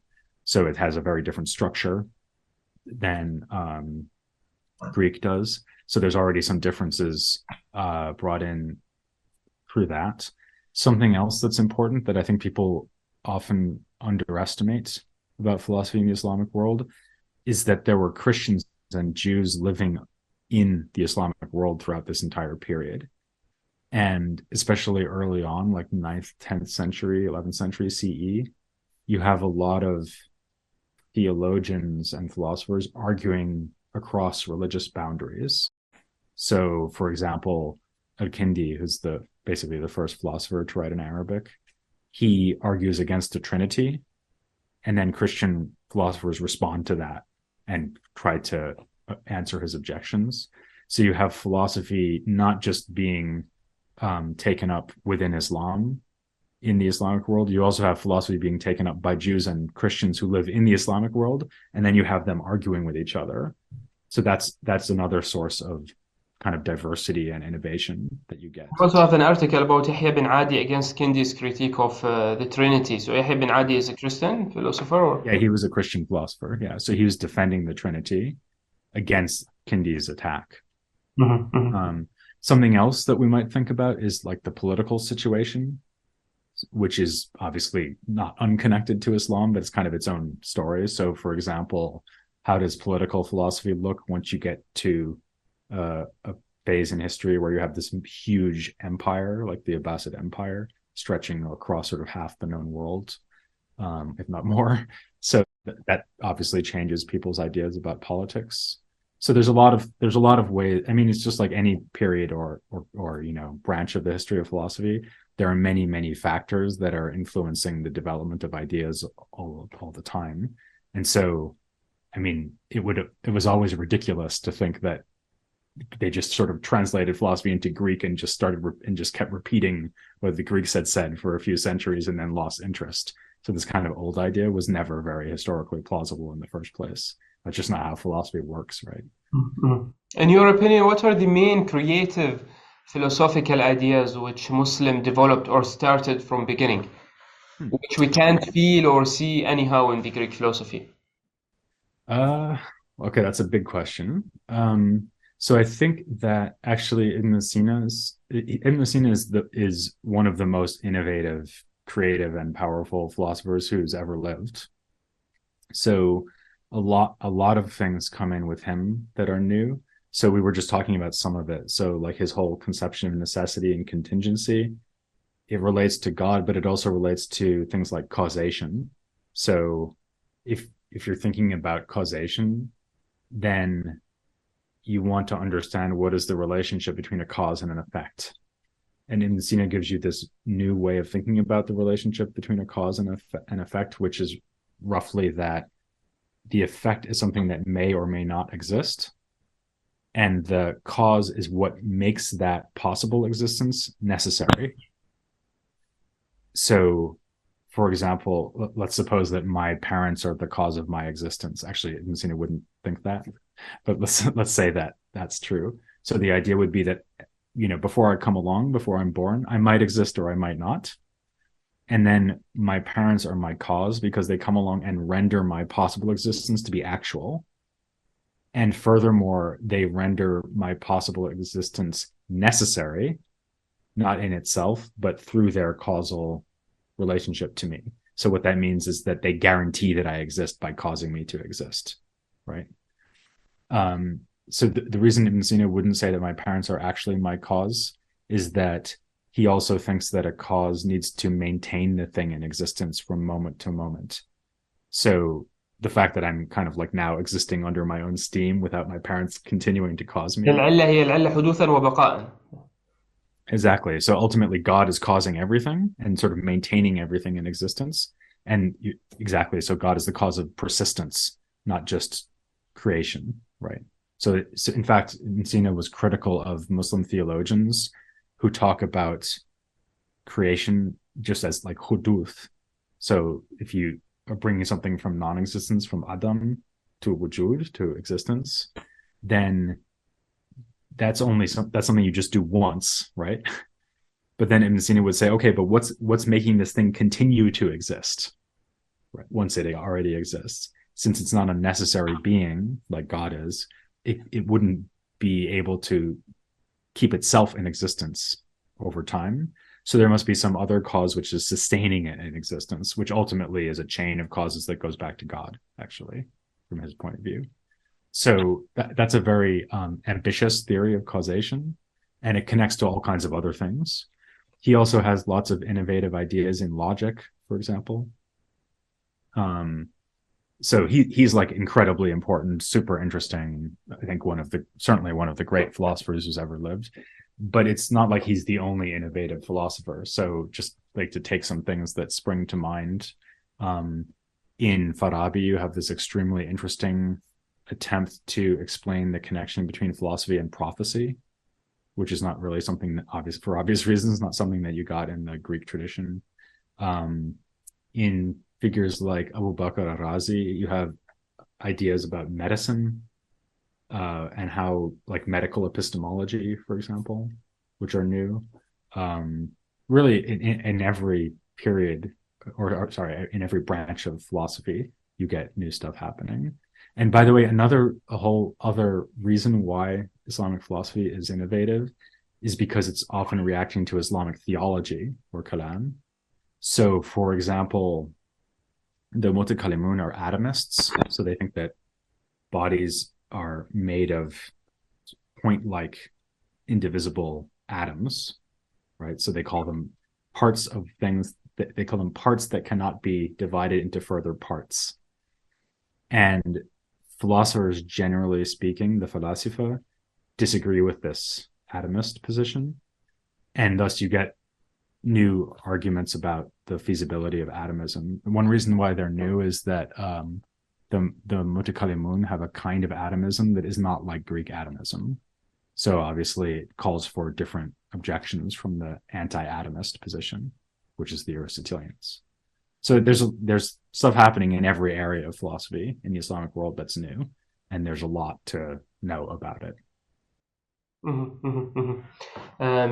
So it has a very different structure than Greek does. So there's already some differences brought in through that. Something else that's important that I think people often underestimate about philosophy in the Islamic world is that there were Christians and Jews living in the Islamic world throughout this entire period. And especially early on, like 9th, 10th century, 11th century CE, you have a lot of theologians and philosophers arguing across religious boundaries. So, for example, Al-Kindi, who's basically the first philosopher to write in Arabic, he argues against the Trinity, and then Christian philosophers respond to that and try to answer his objections. So you have philosophy not just being taken up within Islam in the Islamic world, you also have philosophy being taken up by Jews and Christians who live in the Islamic world, and then you have them arguing with each other. So that's another source of kind of diversity and innovation that you get. I also have an article about Yahya bin Adi against Kindi's critique of the Trinity. So Yahya bin Adi is a Christian philosopher? Or? Yeah, he was a Christian philosopher. Yeah, so he was defending the Trinity against Kindi's attack. Something else that we might think about is like the political situation, which is obviously not unconnected to Islam, but it's kind of its own story. So, for example, how does political philosophy look once you get to a phase in history where you have this huge empire, like the Abbasid Empire, stretching across sort of half the known world, if not more. So that obviously changes people's ideas about politics. So there's a lot of ways. I mean, it's just like any period or branch of the history of philosophy. There are many factors that are influencing the development of ideas all the time. And so, I mean, it was always ridiculous to think that they just sort of translated philosophy into Greek and just kept repeating what the Greeks had said for a few centuries and then lost interest. So this kind of old idea was never very historically plausible in the first place. That's just not how philosophy works, right? In your opinion, what are the main creative philosophical ideas which Muslim developed or started from beginning, which we can't feel or see anyhow in the Greek philosophy? Okay, that's a big question. So I think that actually Ibn Sina is one of the most innovative, creative, and powerful philosophers who's ever lived. So a lot of things come in with him that are new. So we were just talking about some of it. So like his whole conception of necessity and contingency, it relates to God, but it also relates to things like causation. So if you're thinking about causation, then you want to understand what is the relationship between a cause and an effect. And Ibn Sina gives you this new way of thinking about the relationship between a cause and an effect, which is roughly that the effect is something that may or may not exist, and the cause is what makes that possible existence necessary. So, for example, let's suppose that my parents are the cause of my existence. Actually, Ibn Sina wouldn't think that, but let's say that that's true. So the idea would be that, before I come along, before I'm born, I might exist or I might not. And then my parents are my cause because they come along and render my possible existence to be actual. And furthermore, they render my possible existence necessary, not in itself, but through their causal relationship to me. So what that means is that they guarantee that I exist by causing me to exist, right? So the reason Ibn Sina wouldn't say that my parents are actually my cause is that he also thinks that a cause needs to maintain the thing in existence from moment to moment. So the fact that I'm kind of like now existing under my own steam without my parents continuing to cause me. العلة هي العلة حدوثا وبقاء. Exactly. So ultimately, God is causing everything and sort of maintaining everything in existence. And exactly. So God is the cause of persistence, not just creation, right? So in fact, Ibn Sina was critical of Muslim theologians who talk about creation just as like huduth. So if you are bringing something from non-existence, from Adam to wujud, to existence, then that's something you just do once, right? But then Ibn Sina would say, okay, but what's making this thing continue to exist, right? Once it already exists, since it's not a necessary being like God is, it wouldn't be able to keep itself in existence over time. So there must be some other cause which is sustaining it in existence, which ultimately is a chain of causes that goes back to God, actually, from his point of view. So that's a very ambitious theory of causation, and it connects to all kinds of other things. He also has lots of innovative ideas in logic, for example. So he's like incredibly important, super interesting. I think certainly one of the great philosophers who's ever lived. But it's not like he's the only innovative philosopher. So just like to take some things that spring to mind, in Farabi, you have this extremely interesting attempt to explain the connection between philosophy and prophecy, which is not really something that for obvious reasons, not something that you got in the Greek tradition. In figures like Abu Bakr al-Razi, you have ideas about medicine, and how, like, medical epistemology, for example, which are new. Really, in every period, in every branch of philosophy, you get new stuff happening. And by the way, a whole other reason why Islamic philosophy is innovative is because it's often reacting to Islamic theology or kalam. So, for example, the mutakallimun are atomists, so they think that bodies are made of point-like indivisible atoms, right? So they call them parts of things, they call them parts that cannot be divided into further parts. And philosophers, generally speaking, the Fلاسفة, disagree with this atomist position, and thus you get new arguments about the feasibility of atomism. One reason why they're new is that the mutakallimun have a kind of atomism that is not like Greek atomism. So obviously it calls for different objections from the anti-atomist position, which is the Aristotelians. So there's stuff happening in every area of philosophy in the Islamic world that's new, and there's a lot to know about it.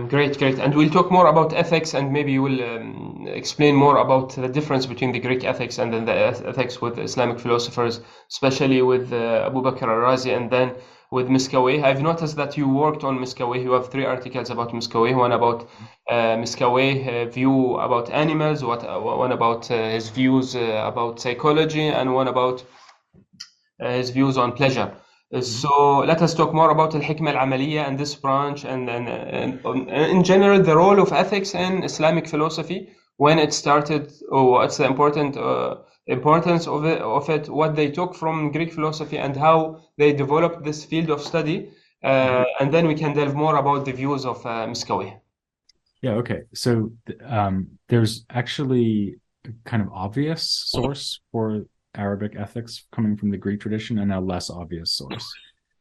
Great. And we'll talk more about ethics, and maybe you will explain more about the difference between the Greek ethics and then the ethics with Islamic philosophers, especially with Abu Bakr al-Razi and then with مسكويه. I've noticed that you worked on مسكويه. You have 3 articles about مسكويه, one about مسكويه view about animals, one about his views about psychology, and one about his views on pleasure. So let us talk more about الحكمة العملية and this branch, and in general the role of ethics in Islamic philosophy, when it started, or what's the importance of it, what they took from Greek philosophy and how they developed this field of study, and then we can delve more about the views of مسكويه. Yeah, okay. So there's actually a kind of obvious source for Arabic ethics coming from the Greek tradition, and a less obvious source.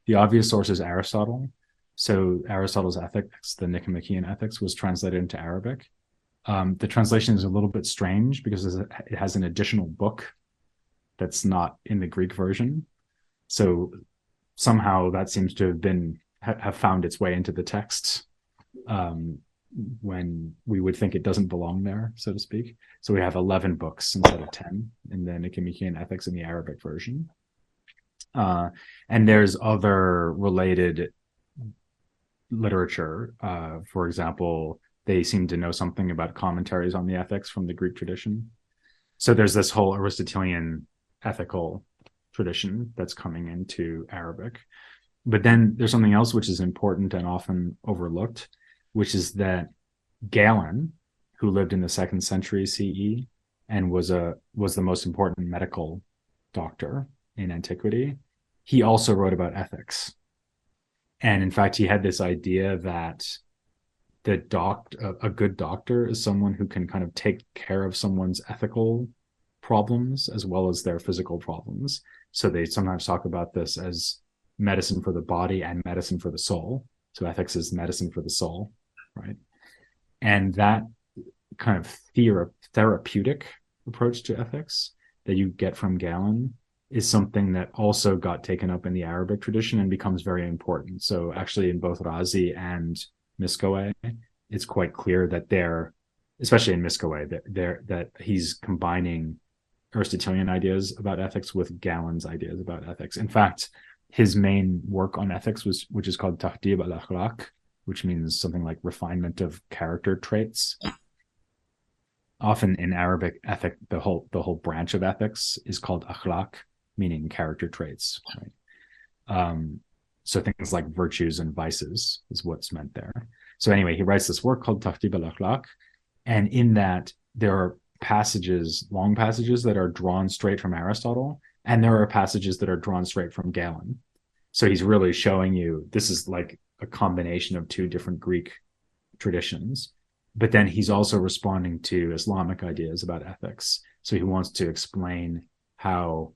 The obvious source is Aristotle. So Aristotle's Ethics, the Nicomachean Ethics, was translated into Arabic. The translation is a little bit strange because it has an additional book that's not in the Greek version. So somehow that seems to have found its way into the text, when we would think it doesn't belong there, so to speak. So we have 11 books instead of 10 in the Nicomachean Ethics in the Arabic version. And there's other related literature. For example, they seem to know something about commentaries on the ethics from the Greek tradition. So there's this whole Aristotelian ethical tradition that's coming into Arabic. But then there's something else which is important and often overlooked, which is that Galen, who lived in the 2nd century CE and was the most important medical doctor in antiquity, he also wrote about ethics. And in fact, he had this idea that a good doctor is someone who can kind of take care of someone's ethical problems as well as their physical problems. So they sometimes talk about this as medicine for the body and medicine for the soul. So ethics is medicine for the soul, right? And that kind of therapeutic approach to ethics that you get from Galen is something that also got taken up in the Arabic tradition and becomes very important. So actually in both Razi and مسكويه, it's quite clear that especially in مسكويه, that he's combining Aristotelian ideas about ethics with Galen's ideas about ethics. In fact, his main work on ethics which is called تهذيب الأخلاق, which means something like refinement of character traits. often in Arabic, ethic, the whole branch of ethics is called akhlaq, meaning character traits. Right? So things like virtues and vices is what's meant there. So anyway, he writes this work called Tahtib al-Akhlaq, and in that there are passages, long passages that are drawn straight from Aristotle, and there are passages that are drawn straight from Galen. So he's really showing you this is like a combination of two different Greek traditions. But then he's also responding to Islamic ideas about ethics. So he wants to explain how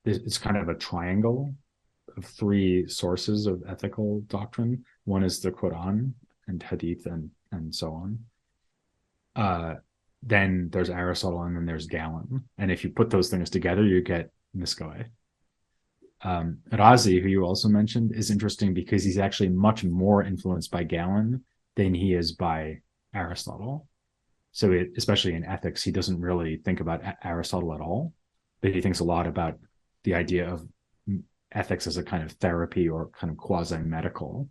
it's kind of a triangle of three sources of ethical doctrine. One is the Quran and Hadith and so on. Then there's Aristotle, and then there's Galen. And if you put those things together, you get Miskawayh. Razi, who you also mentioned, is interesting because he's actually much more influenced by Galen than he is by Aristotle. So especially in ethics, he doesn't really think about Aristotle at all, but he thinks a lot about the idea of ethics as a kind of therapy or kind of quasi-medical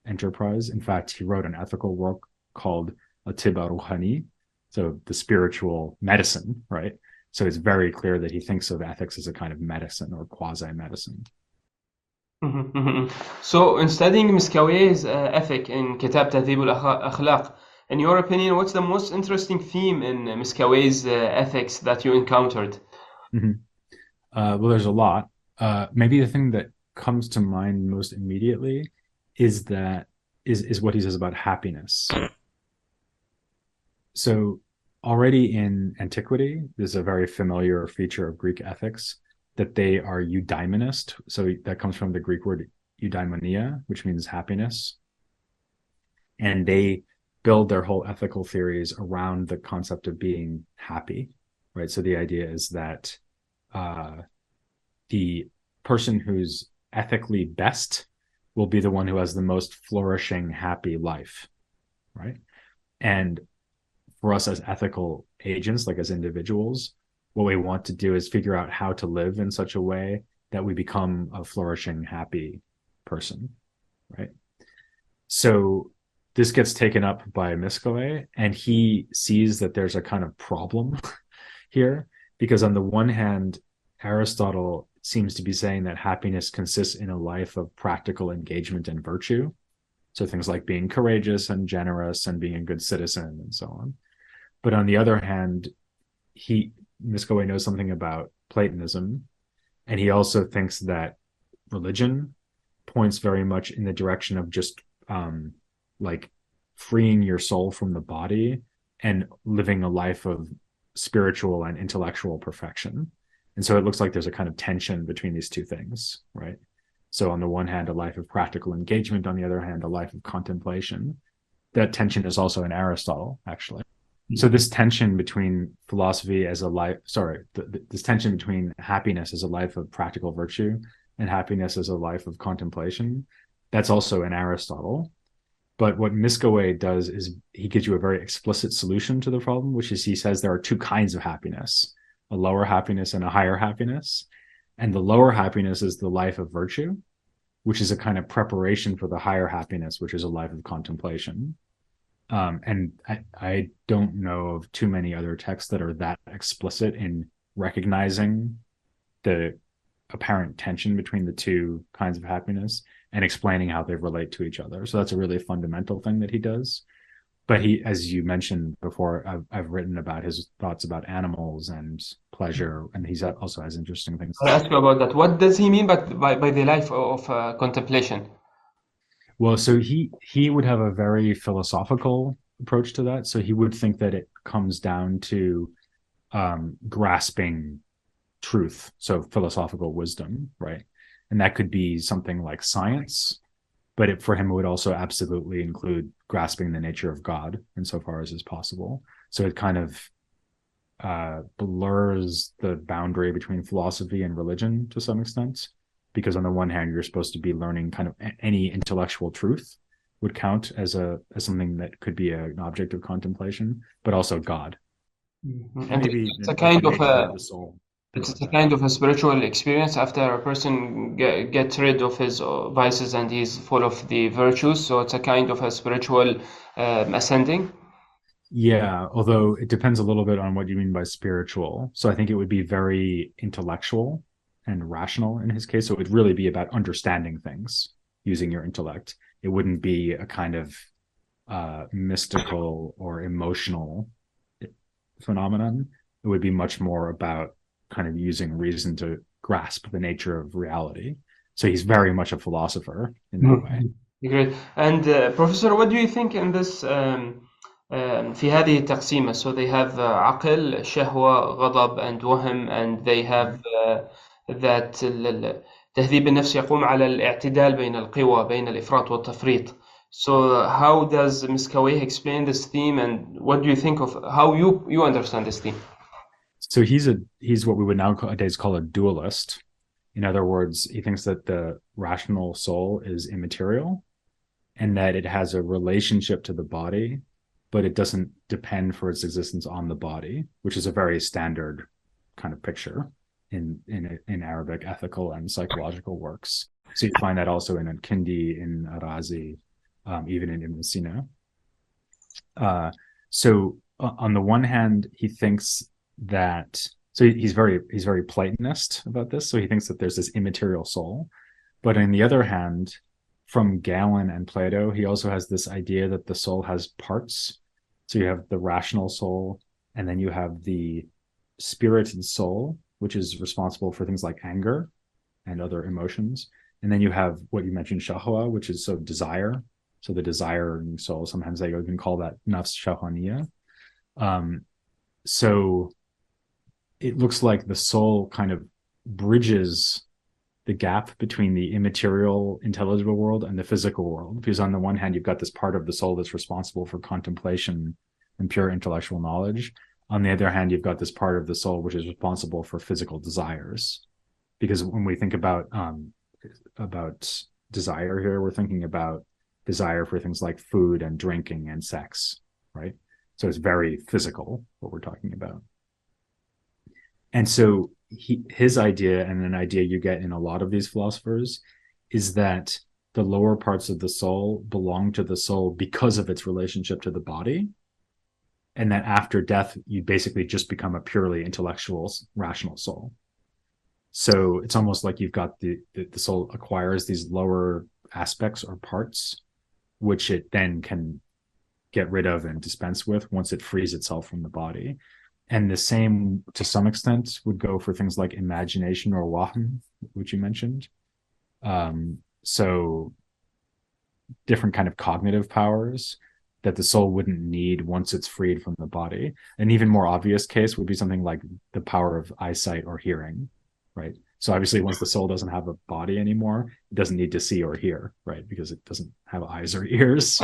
enterprise. In fact, he wrote an ethical work called Atib al-Ruhani, so the spiritual medicine, right? So it's very clear that he thinks of ethics as a kind of medicine or quasi-medicine. So in studying Miskawayh's ethic in Kitab Tahdhib al-Akhlaq, in your opinion, what's the most interesting theme in Miskawayh's ethics that you encountered? Well, there's a lot. Maybe the thing that comes to mind most immediately is what he says about happiness. So already in antiquity, there's a very familiar feature of Greek ethics that they are eudaimonist. So that comes from the Greek word eudaimonia, which means happiness. And they build their whole ethical theories around the concept of being happy, right? So the idea is that the person who's ethically best will be the one who has the most flourishing, happy life, right? And for us as ethical agents, like as individuals, what we want to do is figure out how to live in such a way that we become a flourishing, happy person, right? So this gets taken up by Miskawayh, and he sees that there's a kind of problem here, because on the one hand, Aristotle seems to be saying that happiness consists in a life of practical engagement and virtue. So things like being courageous and generous and being a good citizen and so on. But on the other hand, Miskawayh knows something about Platonism, and he also thinks that religion points very much in the direction of just like freeing your soul from the body and living a life of spiritual and intellectual perfection. And so it looks like there's a kind of tension between these two things, right? So on the one hand, a life of practical engagement, on the other hand, a life of contemplation. That tension is also in Aristotle, actually. So this tension between philosophy as a life, this tension between happiness as a life of practical virtue and happiness as a life of contemplation, that's also in Aristotle. But what Miskawayh does is he gives you a very explicit solution to the problem, which is he says there are two kinds of happiness, a lower happiness and a higher happiness. And the lower happiness is the life of virtue, which is a kind of preparation for the higher happiness, which is a life of contemplation. And I don't know of too many other texts that are that explicit in recognizing the apparent tension between the two kinds of happiness and explaining how they relate to each other. So that's a really fundamental thing that he does. But he, as you mentioned before, I've written about his thoughts about animals and pleasure, and he also has interesting things. I'll ask you about that. What does he mean by the life of contemplation? Well, so he would have a very philosophical approach to that. So he would think that it comes down to grasping truth, so philosophical wisdom, right? And that could be something like science, but for him, it would also absolutely include grasping the nature of God insofar as is possible. So it kind of blurs the boundary between philosophy and religion to some extent, because on the one hand, you're supposed to be learning kind of any intellectual truth would count as something that could be an object of contemplation, but also God. Mm-hmm. And maybe it's a kind of the soul. It's a kind of a spiritual experience after a person gets rid of his vices and he's full of the virtues. So it's a kind of a spiritual ascending. Yeah, although it depends a little bit on what you mean by spiritual. So I think it would be very intellectual and rational in his case. So it would really be about understanding things using your intellect. It wouldn't be a kind of mystical or emotional phenomenon. It would be much more about kind of using reason to grasp the nature of reality. So he's very much a philosopher in that way. Great. And Professor, what do you think in this في هذه التقسيمة? So they have عقل, شهوة, غضب, and وهم, and they have that تهذيب النفس يقوم على الاعتدال بين القوى, بين الإفراط والتفريط. So how does مسكويه explain this theme, and what do you think of how you understand this theme? So he's what we would nowadays call a dualist. In other words, he thinks that the rational soul is immaterial and that it has a relationship to the body, but it doesn't depend for its existence on the body, which is a very standard kind of picture in Arabic ethical and psychological works. So you find that also in Al-Kindi, in Arazi, even in Ibn Sina. So on the one hand, he thinks that he's very Platonist about this. So he thinks that there's this immaterial soul, but on the other hand, from Galen and Plato, he also has this idea that the soul has parts. So you have the rational soul, and then you have the spirited soul, which is responsible for things like anger and other emotions. And then you have what you mentioned, shahwa, which is so desire. So the desiring soul, sometimes they even call that nafs shahwaniya. So it looks like the soul kind of bridges the gap between the immaterial, intelligible world and the physical world. Because on the one hand, you've got this part of the soul that's responsible for contemplation and pure intellectual knowledge. On the other hand, you've got this part of the soul which is responsible for physical desires. Because when we think about desire here, we're thinking about desire for things like food and drinking and sex, right? So it's very physical, what we're talking about. And so his idea, and an idea you get in a lot of these philosophers, is that the lower parts of the soul belong to the soul because of its relationship to the body, and that after death, you basically just become a purely intellectual, rational soul. So it's almost like you've got the soul acquires these lower aspects or parts, which it then can get rid of and dispense with once it frees itself from the body. And the same, to some extent, would go for things like imagination or wahm, which you mentioned. So different kind of cognitive powers that the soul wouldn't need once it's freed from the body. An even more obvious case would be something like the power of eyesight or hearing, right? So obviously, once the soul doesn't have a body anymore, it doesn't need to see or hear, right? Because it doesn't have eyes or ears,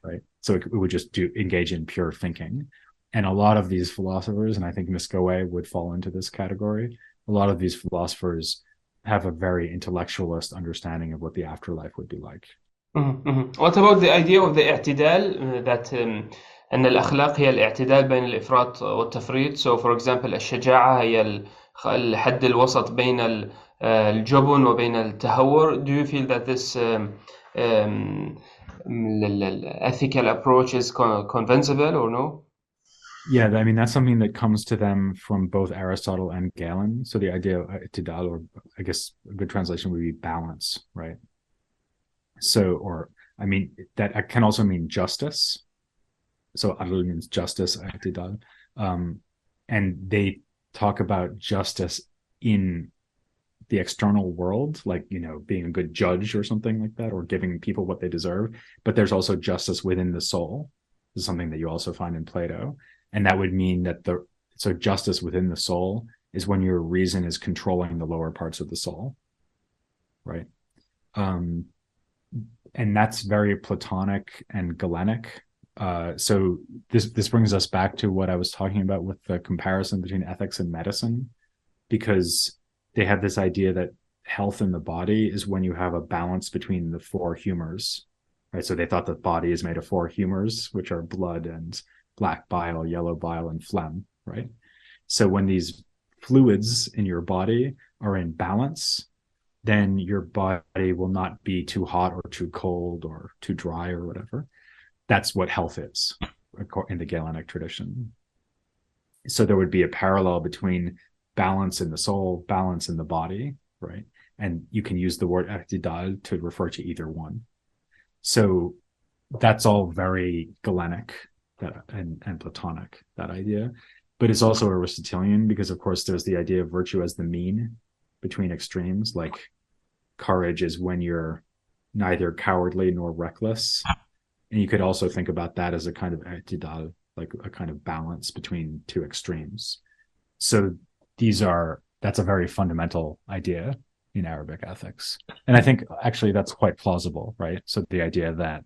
right? So it would just engage in pure thinking. And a lot of these philosophers, and I think Muscoué would fall into this category, a lot of these philosophers have a very intellectualist understanding of what the afterlife would be like. What about the idea of the اعتدال that أن الأخلاق هي الاعتدال بين الإفراط والتفريط. So for example الشجاعة هي الحد الوسط بين الجبن وبين التهور. Do you feel that this ethical approach is convincible or no? Yeah, I mean, that's something that comes to them from both Aristotle and Galen. So the idea of itidal, or I guess a good translation would be balance, right? So, or I mean, that can also mean justice. So adl means justice, itidal. And they talk about justice in the external world, like, being a good judge or something like that, or giving people what they deserve. But there's also justice within the soul. This is something that you also find in Plato. And that would mean that so justice within the soul is when your reason is controlling the lower parts of the soul, right? And that's very Platonic and Galenic. So this brings us back to what I was talking about with the comparison between ethics and medicine, because they have this idea that health in the body is when you have a balance between the four humors, right? So they thought the body is made of four humors, which are blood and black bile, yellow bile, and phlegm, right? So when these fluids in your body are in balance, then your body will not be too hot or too cold or too dry or whatever. That's what health is. in the Galenic tradition. So there would be a parallel between balance in the soul, balance in the body, right? And you can use the word i'tidal to refer to either one. So that's all very Galenic and Platonic, that idea. But it's also Aristotelian because, of course, there's the idea of virtue as the mean between extremes. Like courage is when you're neither cowardly nor reckless. And you could also think about that as a kind of i'tidal, like a kind of balance between two extremes. So that's a very fundamental idea in Arabic ethics. And I think actually that's quite plausible, right? So the idea that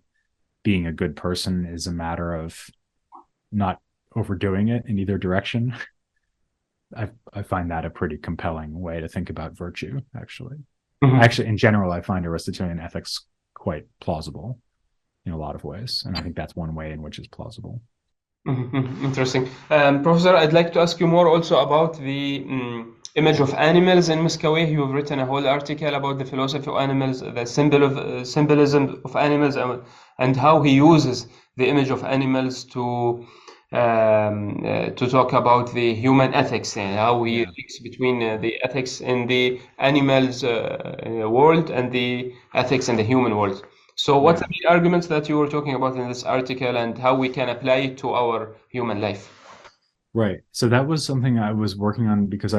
being a good person is a matter of not overdoing it in either direction. I find that a pretty compelling way to think about virtue, actually. Mm-hmm. Actually, in general, I find Aristotelian ethics quite plausible in a lot of ways. And I think that's one way in which it's plausible. Mm-hmm. Interesting. Professor, I'd like to ask you more also about the image of animals in Muscaweh. You've written a whole article about the philosophy of animals, the symbolism of animals, and how he uses the image of animals to talk about the human ethics and how he links between the ethics in the animals world and the ethics in the human world. So what are the arguments that you were talking about in this article and how we can apply it to our human life? Right. So that was something I was working on because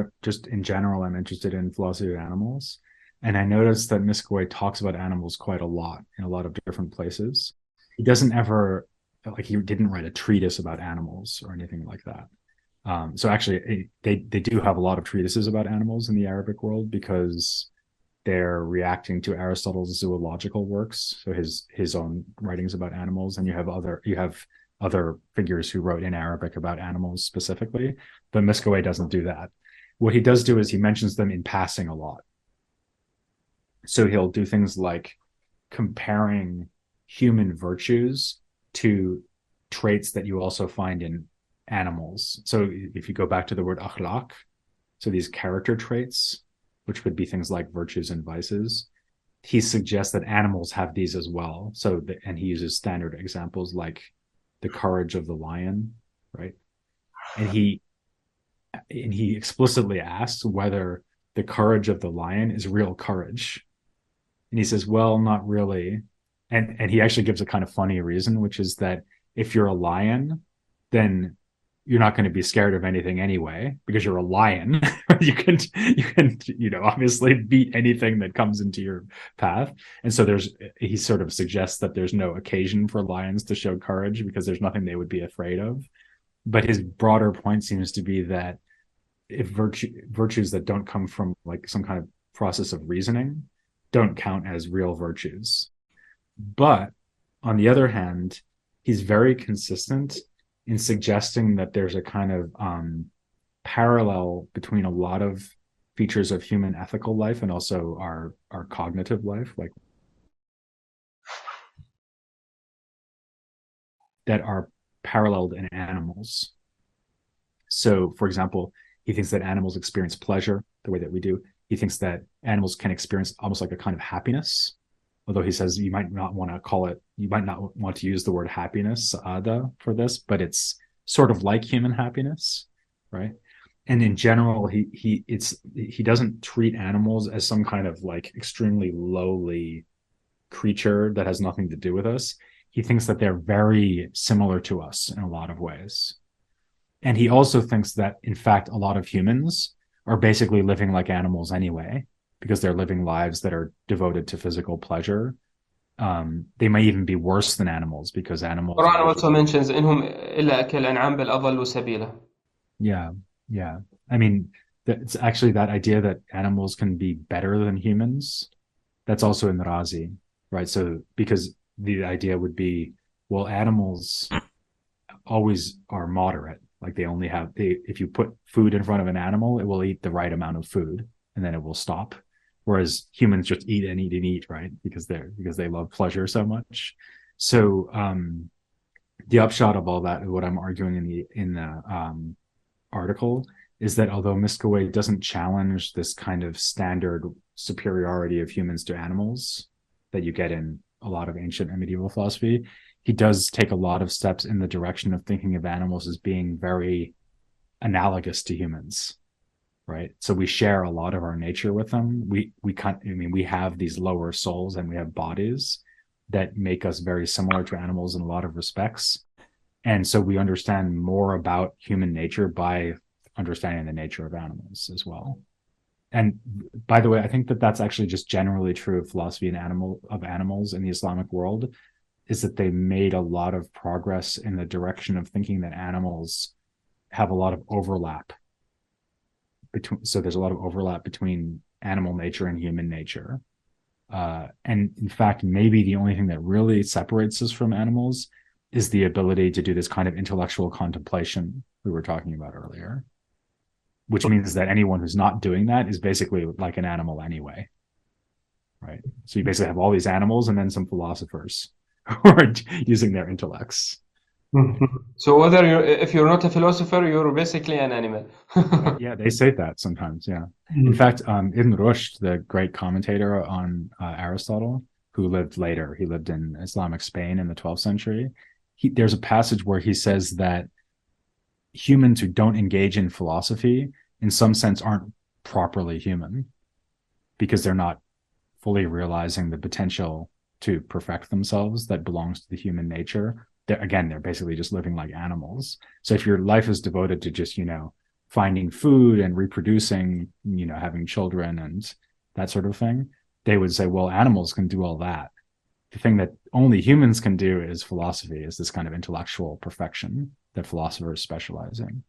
in general, I'm interested in philosophy of animals. And I noticed that Muscaweh talks about animals quite a lot in a lot of different places. He doesn't ever, he didn't write a treatise about animals or anything like that. So actually, they do have a lot of treatises about animals in the Arabic world because they're reacting to Aristotle's zoological works, so his own writings about animals, and you have other figures who wrote in Arabic about animals specifically, but Muscaweh doesn't do that. What he does do is he mentions them in passing a lot. So he'll do things like comparing human virtues to traits that you also find in animals. So if you go back to the word akhlaq, so these character traits, which would be things like virtues and vices, he suggests that animals have these as well. And he uses standard examples like the courage of the lion, right? And he explicitly asks whether the courage of the lion is real courage. And he says, well, not really. And he actually gives a kind of funny reason, which is that if you're a lion, then you're not going to be scared of anything anyway, because you're a lion. you can, obviously beat anything that comes into your path. And so he sort of suggests that there's no occasion for lions to show courage because there's nothing they would be afraid of. But his broader point seems to be that if virtues that don't come from like some kind of process of reasoning don't count as real virtues. But on the other hand, he's very consistent in suggesting that there's a kind of parallel between a lot of features of human ethical life and also our cognitive life, like that are paralleled in animals. So, for example, he thinks that animals experience pleasure the way that we do. He thinks that animals can experience almost like a kind of happiness, although he says you might not want to use the word happiness, sa'ada, for this, but it's sort of like human happiness, right? And in general, he doesn't treat animals as some kind of like extremely lowly creature that has nothing to do with us. He thinks that they're very similar to us in a lot of ways. And he also thinks that, in fact, a lot of humans are basically living like animals anyway, because they're living lives that are devoted to physical pleasure. They may even be worse than animals because animals. Quran also mentions إنهم إلا كالأنعام بل أضلوا سبيلا. Yeah. I mean, it's actually that idea that animals can be better than humans. That's also in Razi, right? So because the idea would be, well, animals always are moderate. Like if you put food in front of an animal, it will eat the right amount of food and then it will stop. Whereas humans just eat and eat and eat, right? Because they love pleasure so much. So the upshot of all that, what I'm arguing in the article, is that although Muscaweh doesn't challenge this kind of standard superiority of humans to animals that you get in a lot of ancient and medieval philosophy, he does take a lot of steps in the direction of thinking of animals as being very analogous to humans, right? So we share a lot of our nature with them. We have these lower souls and we have bodies that make us very similar to animals in a lot of respects. And so we understand more about human nature by understanding the nature of animals as well. And by the way, I think that that's actually just generally true of philosophy and animals in the Islamic world, is that they made a lot of progress in the direction of thinking that animals have a lot of overlap so there's a lot of overlap between animal nature and human nature. And in fact, maybe the only thing that really separates us from animals is the ability to do this kind of intellectual contemplation we were talking about earlier, which means that anyone who's not doing that is basically like an animal anyway, right? So you basically have all these animals and then some philosophers who are using their intellects. So if you're not a philosopher, you're basically an animal. Yeah, they say that sometimes. Yeah. In fact, Ibn Rushd, the great commentator on Aristotle, who lived later, he lived in Islamic Spain in the 12th century. There's a passage where he says that humans who don't engage in philosophy, in some sense, aren't properly human because they're not fully realizing the potential to perfect themselves that belongs to the human nature. They're basically just living like animals. So if your life is devoted to just, finding food and reproducing, having children and that sort of thing, they would say, well, animals can do all that. The thing that only humans can do is philosophy, is this kind of intellectual perfection that philosophers specialize in.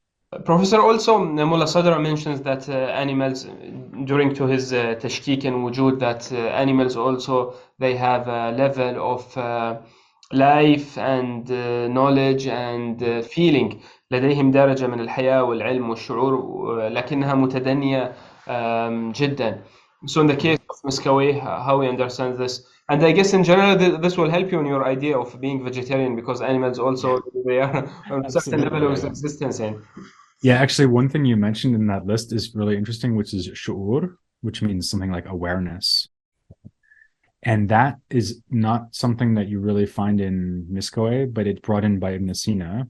Professor, also Mullah Sadra mentions that animals, during to his tashkik and wujud, that animals also, they have a level of life and knowledge and feeling. لديهم درجة من الحياة والعلم والشعور لكنها متدنية جدا. So in the case of مسكويه, how we understand this, and I guess in general this will help you in your idea of being vegetarian, because animals also, they are on a certain level of existence. Yeah, actually, one thing you mentioned in that list is really interesting, which is shu'ur, which means something like awareness. And that is not something that you really find in Miskoe, but it's brought in by Ibn Sina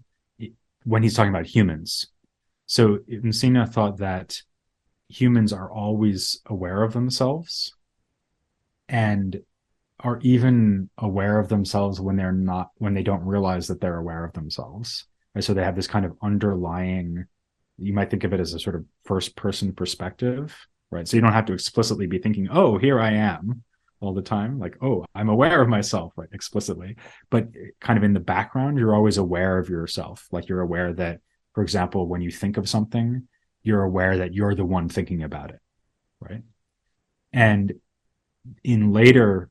when he's talking about humans. So Ibn Sina thought that humans are always aware of themselves and are even aware of themselves when they don't realize that they're aware of themselves. Right? So they have this kind of underlying, you might think of it as a sort of first person perspective, right? So you don't have to explicitly be thinking, oh, here I am all the time, like, oh, I'm aware of myself, right, explicitly, but kind of in the background, you're always aware of yourself. Like you're aware that, for example, when you think of something, you're aware that you're the one thinking about it, right? And in later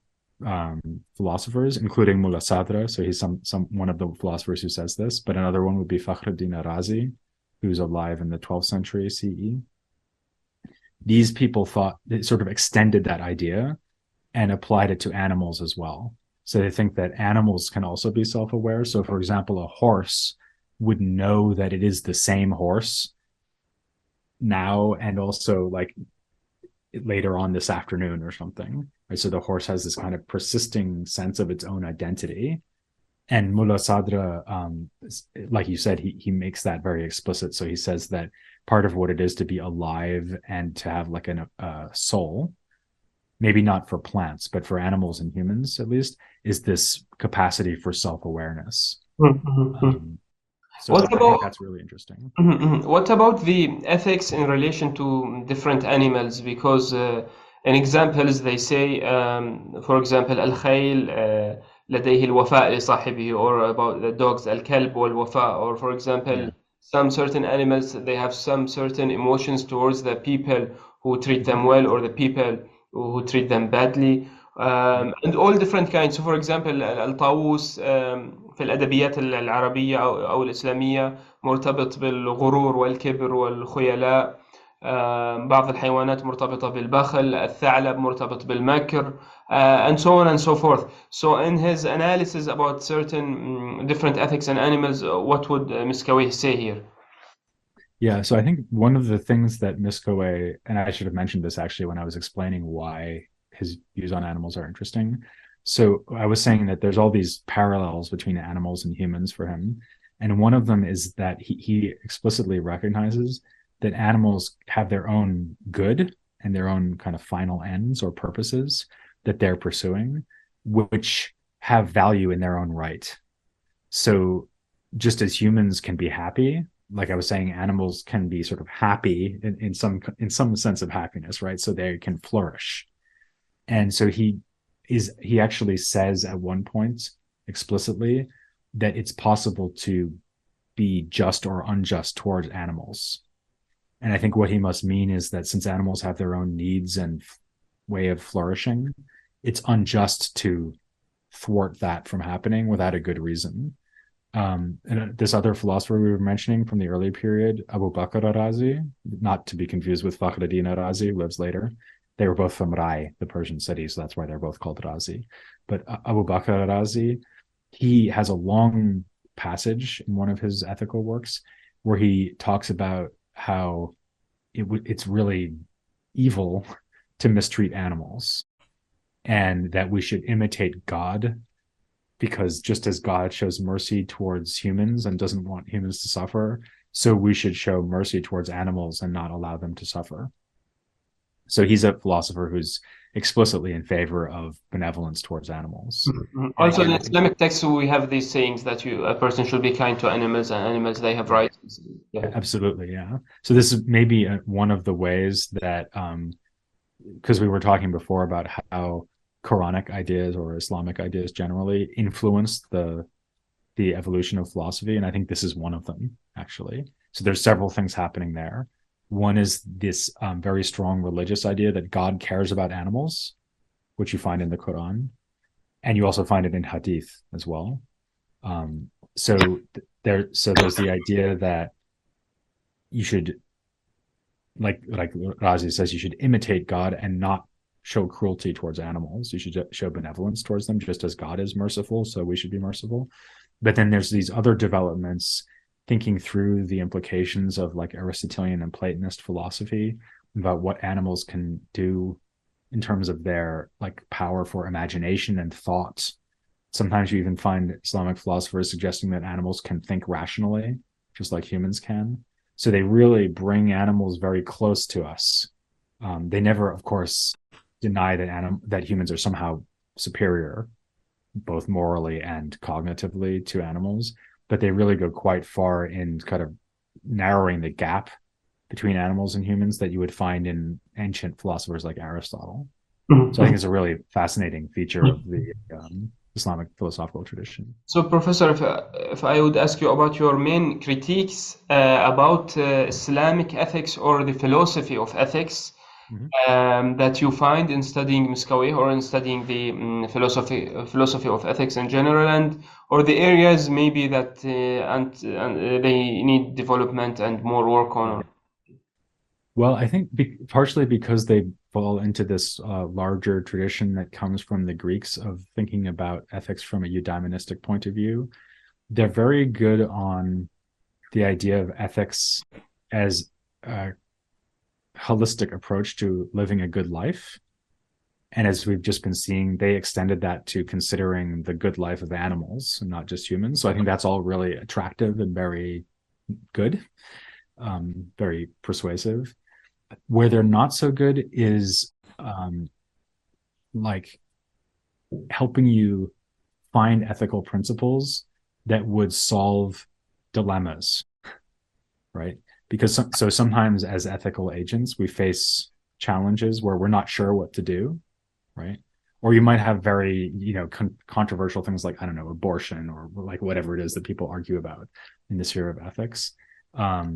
philosophers, including Mullah Sadra, so he's one of the philosophers who says this, but another one would be Fakhruddin Razi, who's alive in the 12th century CE. These people thought, they sort of extended that idea and applied it to animals as well. So they think that animals can also be self-aware. So for example, a horse would know that it is the same horse now and also like later on this afternoon or something. Right? So the horse has this kind of persisting sense of its own identity. And Mullah Sadra, like you said, he makes that very explicit. So he says that part of what it is to be alive and to have like a soul, maybe not for plants, but for animals and humans at least, is this capacity for self-awareness. So I think that's really interesting. What about the ethics in relation to different animals? Because in examples they say, for example, الخيل لديه الوفاء لصاحبه, or about the dogs, الكلب والوفاء, or for example, some certain animals, they have some certain emotions towards the people who treat them well or the people who treat them badly, and all different kinds. So for example, الطاووس في الأدبيات العربية أو الإسلامية مرتبط بالغرور والكبر والخيلاء. بعض الحيوانات مرتبطة بالبخل، الثعلب مرتبط بالمكر, and so on and so forth. So in his analysis about certain different ethics and animals, what would مسكويه say here? Yeah, so I think one of the things that Miskoe, and I should have mentioned this actually when I was explaining why his views on animals are interesting. So I was saying that there's all these parallels between animals and humans for him. And one of them is that he explicitly recognizes that animals have their own good and their own kind of final ends or purposes that they're pursuing, which have value in their own right. So just as humans can be happy, like I was saying, animals can be sort of happy in some sense of happiness, right? So they can flourish. And so he actually says at one point explicitly that it's possible to be just or unjust towards animals. And I think what he must mean is that since animals have their own needs and way of flourishing, it's unjust to thwart that from happening without a good reason. And this other philosopher we were mentioning from the early period, Abu Bakr al-Razi, not to be confused with Fakhruddin al-Razi, who lives later. They were both from Rai, the Persian city, so that's why they're both called Razi. But Abu Bakr al-Razi, he has a long passage in one of his ethical works where he talks about how it's really evil to mistreat animals, and that we should imitate God, because just as God shows mercy towards humans and doesn't want humans to suffer, so we should show mercy towards animals and not allow them to suffer. So he's a philosopher who's explicitly in favor of benevolence towards animals. Mm-hmm. Also, in Islamic texts, we have these sayings that a person should be kind to animals, and animals, they have rights. Yeah. Absolutely, yeah. So this is maybe one of the ways that, because we were talking before about how Quranic ideas or Islamic ideas generally influence the evolution of philosophy, and I think this is one of them, actually. So there's several things happening there. One is this very strong religious idea that God cares about animals, which you find in the Quran, and you also find it in Hadith as well. So there's the idea that you should, like Razi says, you should imitate God and not show cruelty towards animals. You should show benevolence towards them, just as God is merciful, so we should be merciful. But then there's these other developments, thinking through the implications of like Aristotelian and Platonist philosophy about what animals can do in terms of their like power for imagination and thought. Sometimes you even find Islamic philosophers suggesting that animals can think rationally, just like humans can. So they really bring animals very close to us. They never, of course, deny that humans are somehow superior, both morally and cognitively, to animals, but they really go quite far in kind of narrowing the gap between animals and humans that you would find in ancient philosophers like Aristotle. Mm-hmm. So I think it's a really fascinating feature of the Islamic philosophical tradition. So, Professor, if I would ask you about your main critiques about Islamic ethics or the philosophy of ethics, that you find in studying مسكويه or in studying the philosophy of ethics in general, and or the areas maybe that and they need development and more work on? Well, I think partially because they fall into this larger tradition that comes from the Greeks of thinking about ethics from a eudaimonistic point of view. They're very good on the idea of ethics as a holistic approach to living a good life. And as we've just been seeing, they extended that to considering the good life of animals and not just humans. So I think that's all really attractive and very good, very persuasive. Where they're not so good is like helping you find ethical principles that would solve dilemmas, right? Because so sometimes as ethical agents, we face challenges where we're not sure what to do, right? Or you might have very, controversial things like, I don't know, abortion or like whatever it is that people argue about in the sphere of ethics. Or,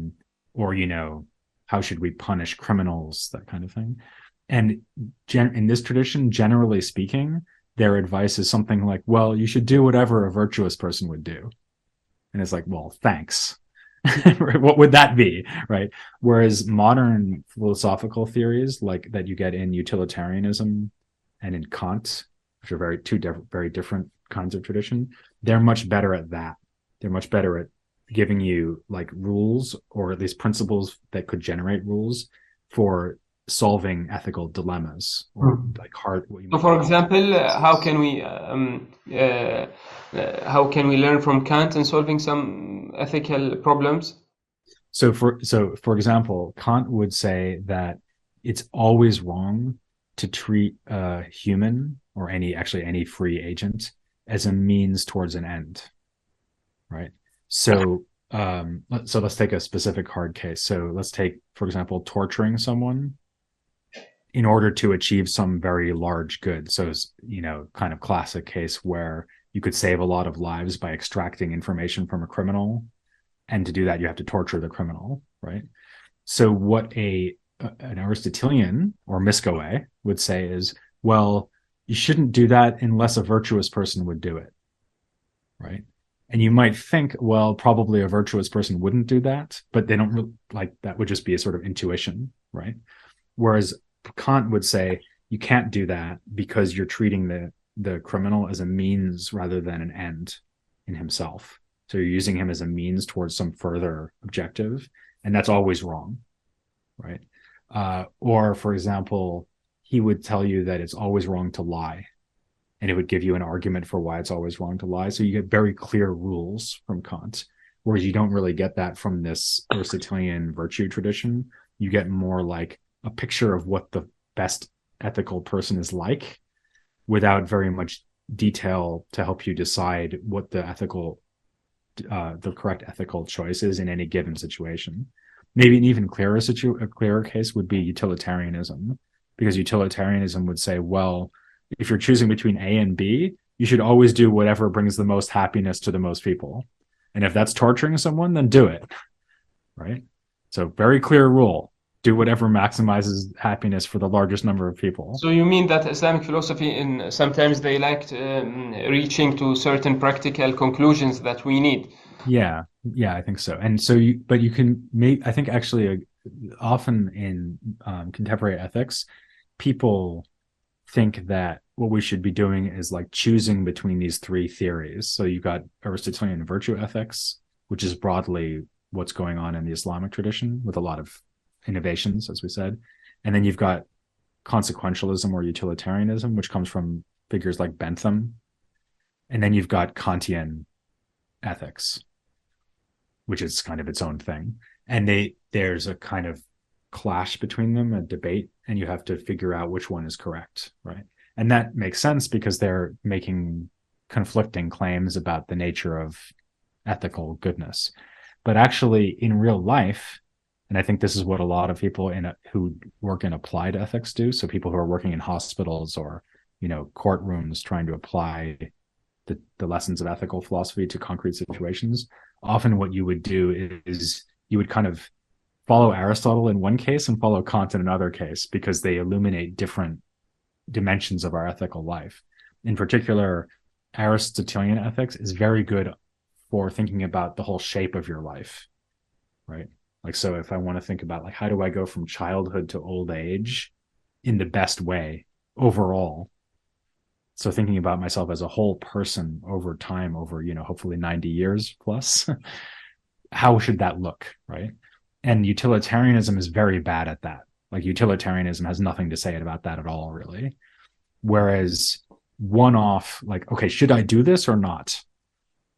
how should we punish criminals, that kind of thing. And in this tradition, generally speaking, their advice is something like, well, you should do whatever a virtuous person would do. And it's like, well, thanks. What would that be, right? Whereas modern philosophical theories like that you get in utilitarianism and in Kant, which are very different kinds of tradition, they're much better at that. They're much better at giving you like rules, or at least principles that could generate rules for solving ethical dilemmas or like hard. What you So, might for call example, how can we learn from Kant in solving some ethical problems? So for example, Kant would say that it's always wrong to treat a human or any free agent as a means towards an end, right? So let's take a specific hard case. So let's take, for example, torturing someone in order to achieve some very large good. So it's, kind of classic case where you could save a lot of lives by extracting information from a criminal. And to do that, you have to torture the criminal, right? So what an Aristotelian or Muscovy would say is, well, you shouldn't do that unless a virtuous person would do it, right? And you might think, well, probably a virtuous person wouldn't do that, but they don't really, like, that would just be a sort of intuition, right? Whereas Kant would say you can't do that because you're treating the criminal as a means rather than an end in himself. So you're using him as a means towards some further objective, and that's always wrong, right? Or, for example, he would tell you that it's always wrong to lie, and it would give you an argument for why it's always wrong to lie. So you get very clear rules from Kant, whereas you don't really get that from this Aristotelian virtue tradition. You get more like a picture of what the best ethical person is like without very much detail to help you decide what the correct ethical choice is in any given situation. Maybe an even a clearer case would be utilitarianism, because utilitarianism would say, well, if you're choosing between A and B, you should always do whatever brings the most happiness to the most people. And if that's torturing someone, then do it, right? So very clear rule. Do whatever maximizes happiness for the largest number of people. So you mean that Islamic philosophy, sometimes they liked reaching to certain practical conclusions that we need. Yeah, I think so. And so you can make, I think actually often in contemporary ethics, people think that what we should be doing is like choosing between these three theories. So you've got Aristotelian virtue ethics, which is broadly what's going on in the Islamic tradition with a lot of innovations, as we said. And then you've got consequentialism or utilitarianism, which comes from figures like Bentham. And then you've got Kantian ethics, which is kind of its own thing. And there's a kind of clash between them, a debate, and you have to figure out which one is correct, right? And that makes sense because they're making conflicting claims about the nature of ethical goodness. But actually, in real life, and I think this is what a lot of people who work in applied ethics do. So people who are working in hospitals or, courtrooms trying to apply the lessons of ethical philosophy to concrete situations. Often what you would do is you would kind of follow Aristotle in one case and follow Kant in another case, because they illuminate different dimensions of our ethical life. In particular, Aristotelian ethics is very good for thinking about the whole shape of your life, right? Like, so if I want to think about, like, how do I go from childhood to old age in the best way overall? So thinking about myself as a whole person over time, over, hopefully 90 years plus, how should that look, right? And utilitarianism is very bad at that. Like, utilitarianism has nothing to say about that at all, really. Whereas one-off, like, okay, should I do this or not?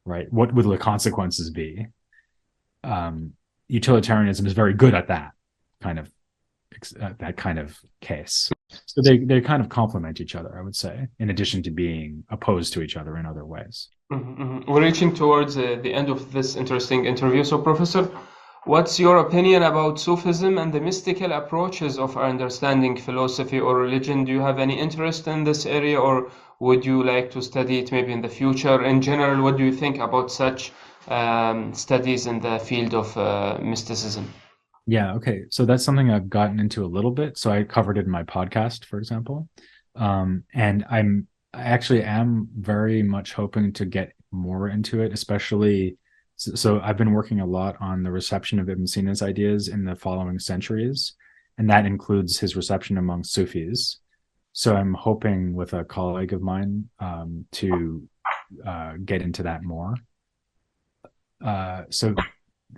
Right? What would the consequences be? Utilitarianism is very good at that kind of case. So they kind of complement each other, I would say, in addition to being opposed to each other in other ways. We're reaching towards the end of this interesting interview. So, Professor, what's your opinion about Sufism and the mystical approaches of understanding philosophy or religion? Do you have any interest in this area, or would you like to study it maybe in the future? In general, what do you think about such studies in the field of mysticism? Yeah, okay. So that's something I've gotten into a little bit. So I covered it in my podcast, for example. And I actually am very much hoping to get more into it, especially. So I've been working a lot on the reception of Ibn Sina's ideas in the following centuries, and that includes his reception among Sufis. So I'm hoping with a colleague of mine to get into that more. So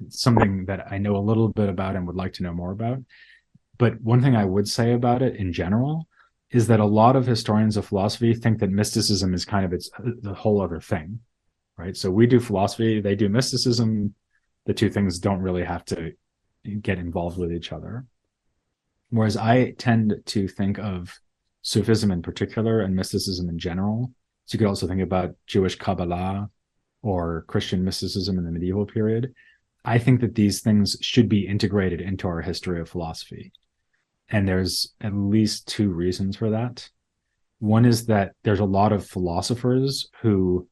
something that I know a little bit about and would like to know more about. But one thing I would say about it in general is that a lot of historians of philosophy think that mysticism is kind of the whole other thing, right? So we do philosophy, they do mysticism. The two things don't really have to get involved with each other. Whereas I tend to think of Sufism in particular and mysticism in general. So you could also think about Jewish Kabbalah or Christian mysticism in the medieval period. I think that these things should be integrated into our history of philosophy. And there's at least two reasons for that. One is that there's a lot of philosophers who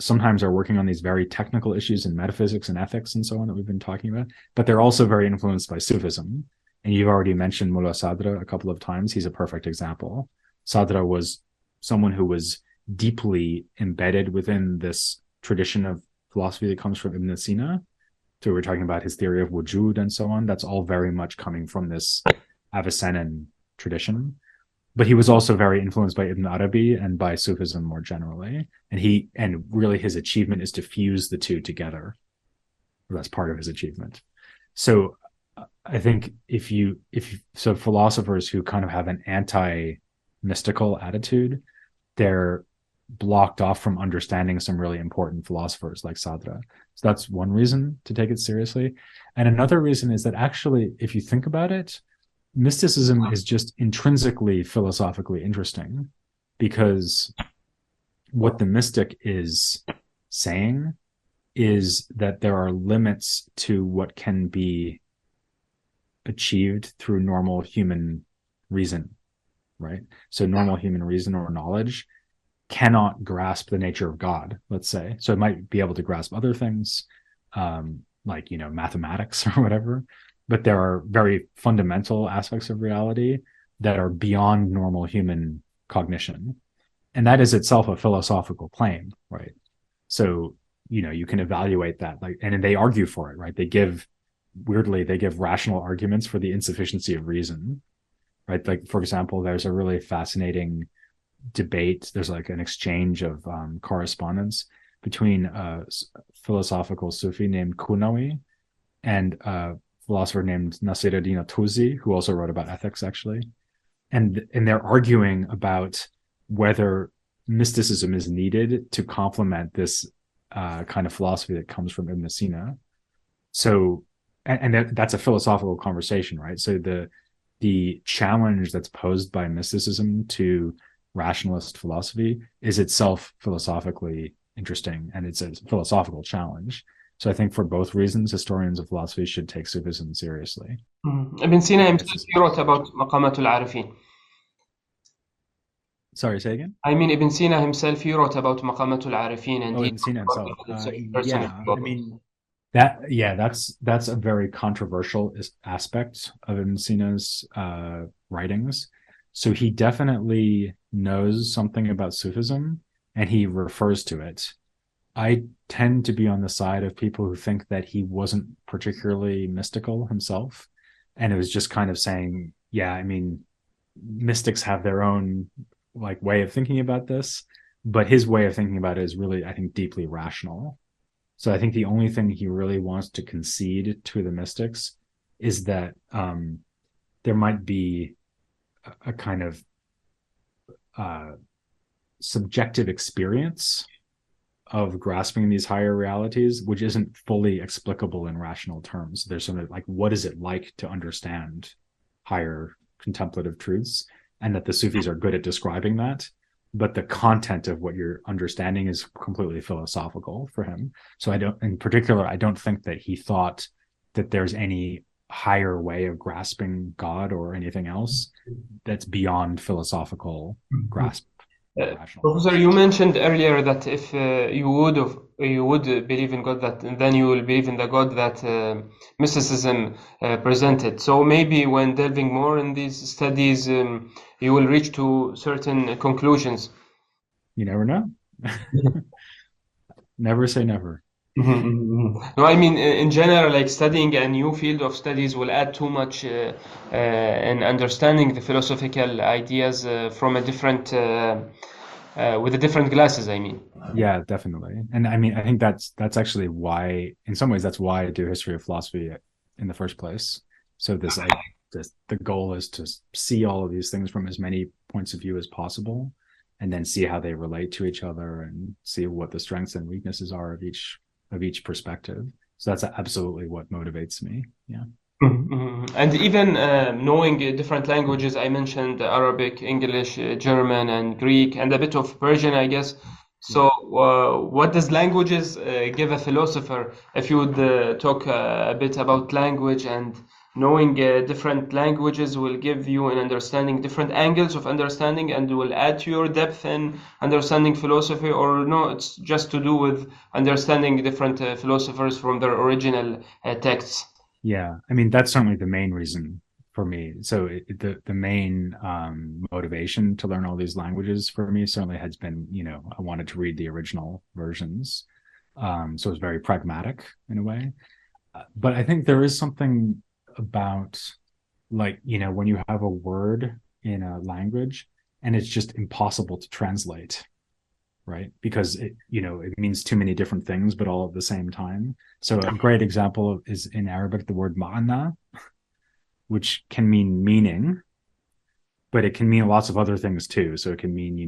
sometimes are working on these very technical issues in metaphysics and ethics and so on that we've been talking about, but they're also very influenced by Sufism. And you've already mentioned Mullah Sadra a couple of times. He's a perfect example. Sadra was someone who was deeply embedded within this tradition of philosophy that comes from Ibn Sina. So we're talking about his theory of wujud and so on. That's all very much coming from this Avicennan tradition. But he was also very influenced by Ibn Arabi and by Sufism more generally. And really his achievement is to fuse the two together. That's part of his achievement. So I think so philosophers who kind of have an anti-mystical attitude, they're blocked off from understanding some really important philosophers like Sadra. So that's one reason to take it seriously. And another reason is that actually, if you think about it, mysticism is just intrinsically philosophically interesting, because what the mystic is saying is that there are limits to what can be achieved through normal human reason, right? So normal human reason or knowledge cannot grasp the nature of God, let's say. So it might be able to grasp other things, like, mathematics or whatever, but there are very fundamental aspects of reality that are beyond normal human cognition. And that is itself a philosophical claim, right? So, you can evaluate that, and they argue for it, right? They give rational arguments for the insufficiency of reason, right? Like, for example, there's a really fascinating debate. There's like an exchange of correspondence between a philosophical Sufi named Kunawi and a philosopher named Nasiruddin Tusi, who also wrote about ethics, actually. And they're arguing about whether mysticism is needed to complement this kind of philosophy that comes from Ibn Sina. So, and that's a philosophical conversation, right? So the challenge that's posed by mysticism to rationalist philosophy is itself philosophically interesting, and it's a philosophical challenge. So I think for both reasons, historians of philosophy should take Sufism seriously. Ibn Sina himself, he wrote about مقامات العارفين. Sorry, say again? I mean, Ibn Sina himself, he wrote about مقامات العارفين, and Ibn Sina himself. That's a very controversial aspect of Ibn Sina's writings. So he definitely knows something about Sufism, and he refers to it. I tend to be on the side of people who think that he wasn't particularly mystical himself, and it was just kind of saying, mystics have their own way of thinking about this, but his way of thinking about it is really, I think, deeply rational. So I think the only thing he really wants to concede to the mystics is that there might be a kind of subjective experience of grasping these higher realities, which isn't fully explicable in rational terms. There's sort of what is it like to understand higher contemplative truths, and that the Sufis are good at describing that, but the content of what you're understanding is completely philosophical for him. So I don't think that he thought that there's any higher way of grasping God or anything else that's beyond philosophical grasp. Professor, you mentioned earlier that if you would believe in God, that then you will believe in the God that mysticism presented. So maybe when delving more in these studies, you will reach to certain conclusions. You never know. Never say never. No, I mean, in general, studying a new field of studies will add too much in understanding the philosophical ideas from a different, with the different glasses, I mean. Yeah, definitely. And I mean, I think that's actually why, in some ways, that's why I do history of philosophy in the first place. So this the goal is to see all of these things from as many points of view as possible, and then see how they relate to each other and see what the strengths and weaknesses are of each perspective. So that's absolutely what motivates me. Yeah. And even knowing different languages, I mentioned Arabic, English, German, and Greek, and a bit of Persian, I guess. So, what does languages give a philosopher? If you would talk a bit about language, and knowing different languages will give you an understanding, different angles of understanding, and will add to your depth in understanding philosophy, or no, it's just to do with understanding different philosophers from their original texts. Yeah, I mean, that's certainly the main reason for me. So the main motivation to learn all these languages for me certainly has been, I wanted to read the original versions. So it's very pragmatic in a way. But I think there is something about, like, when you have a word in a language and it's just impossible to translate, right? Because it means too many different things, but all at the same time. So a great example is in Arabic, the word ma'na, which can mean meaning, but it can mean lots of other things too. So it can mean,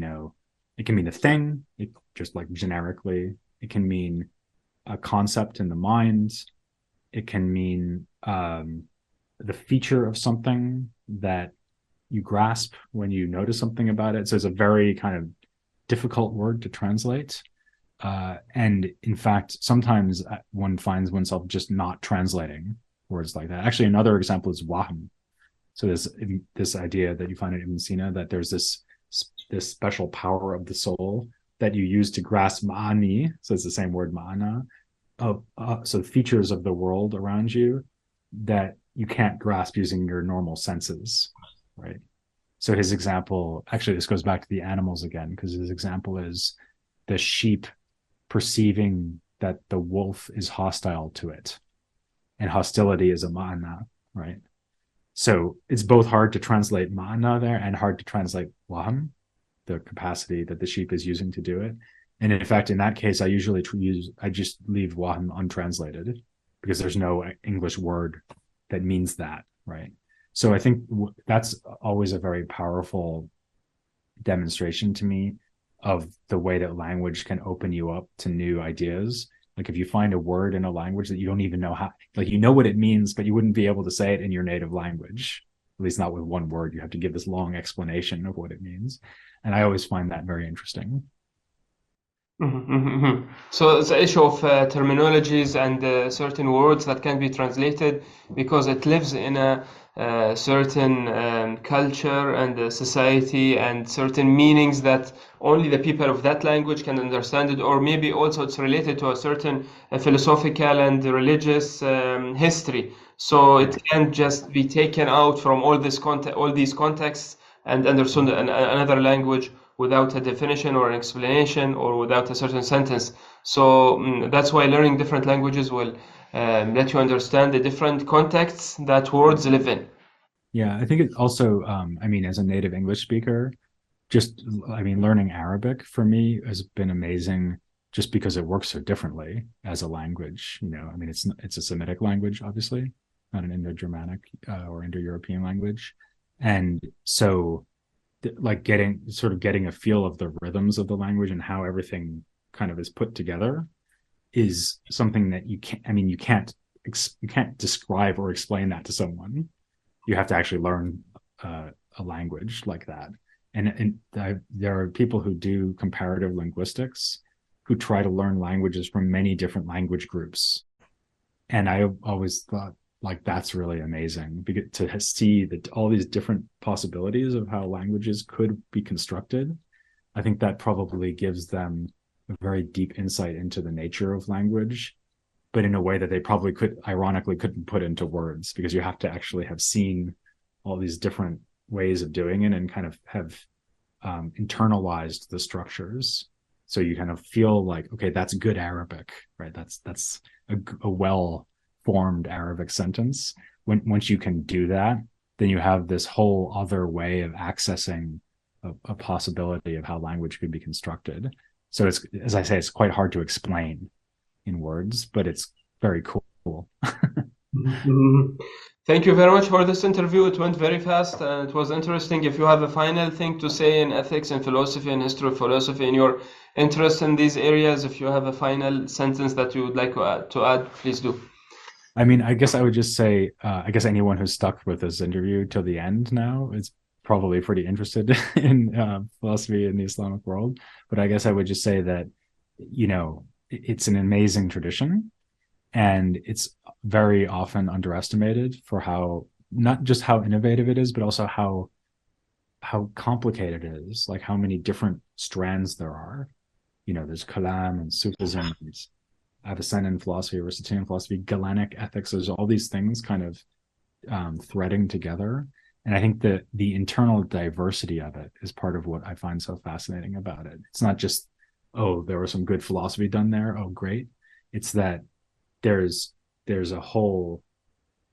it can mean a thing, just like generically. It can mean a concept in the mind. It can mean the feature of something that you grasp when you notice something about it. So it's a very kind of difficult word to translate. And in fact, sometimes one finds oneself just not translating words like that. Actually, another example is wahm. So this idea that you find in Ibn Sina, that there's this special power of the soul that you use to grasp ma'ani. So it's the same word, ma'ana, so features of the world around you that you can't grasp using your normal senses, right? So his example, actually, this goes back to the animals again, because his example is the sheep perceiving that the wolf is hostile to it, and hostility is a ma'ana, right? So it's both hard to translate ma'ana there and hard to translate wahm, the capacity that the sheep is using to do it. And in fact, in that case, I usually I just leave wahm untranslated, because there's no English word that means that, right? So I think that's always a very powerful demonstration to me of the way that language can open you up to new ideas. Like if you find a word in a language that you don't even know how, like what it means, but you wouldn't be able to say it in your native language, at least not with one word. You have to give this long explanation of what it means. And I always find that very interesting. So it's an issue of terminologies and certain words that can be translated because it lives in a certain culture and society and certain meanings that only the people of that language can understand it, or maybe also it's related to a certain philosophical and religious history. So it can't just be taken out from all these contexts and understood in another language without a definition or an explanation or without a certain sentence. So that's why learning different languages will let you understand the different contexts that words live in. Yeah, I think it also, as a native English speaker, learning Arabic for me has been amazing, just because it works so differently as a language. It's a Semitic language, obviously, not an Indo-Germanic or Indo-European language. And so getting a feel of the rhythms of the language and how everything kind of is put together is something that you can't describe or explain that to someone. You have to actually learn a language like that. And there are people who do comparative linguistics who try to learn languages from many different language groups. And I always thought, like, that's really amazing, because to see all these different possibilities of how languages could be constructed. I think that probably gives them a very deep insight into the nature of language, but in a way that they probably couldn't put into words, because you have to actually have seen all these different ways of doing it and kind of have internalized the structures. So you kind of feel like, okay, that's good Arabic, right? That's a well-formed Arabic sentence. Once you can do that, then you have this whole other way of accessing a possibility of how language could be constructed. So it's, as I say, it's quite hard to explain in words, but it's very cool. Thank you very much for this interview. It went very fast and it was interesting. If you have a final thing to say in ethics and philosophy and history of philosophy and your interest in these areas, if you have a final sentence that you would like to add, please do. I mean, I guess I would just say, I guess anyone who's stuck with this interview till the end now is probably pretty interested in philosophy in the Islamic world. But I guess I would just say that, it's an amazing tradition, and it's very often underestimated for how, not just how innovative it is, but also how complicated it is, like how many different strands there are. There's Kalam and Sufism, there's Avicennan philosophy, Aristotelian philosophy, Galenic ethics. There's all these things kind of threading together. And I think that the internal diversity of it is part of what I find so fascinating about it. It's not just, oh, there was some good philosophy done there. Oh, great. It's that there's a whole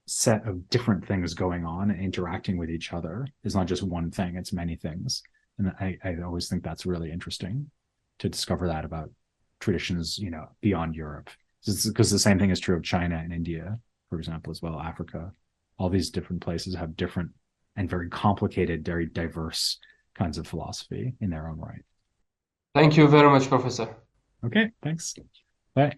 set of different things going on and interacting with each other. It's not just one thing, it's many things. And I always think that's really interesting to discover that about traditions, beyond Europe. Because the same thing is true of China and India, for example, as well, Africa. All these different places have different and very complicated, very diverse kinds of philosophy in their own right. Thank you very much, Professor. Okay, thanks. Bye.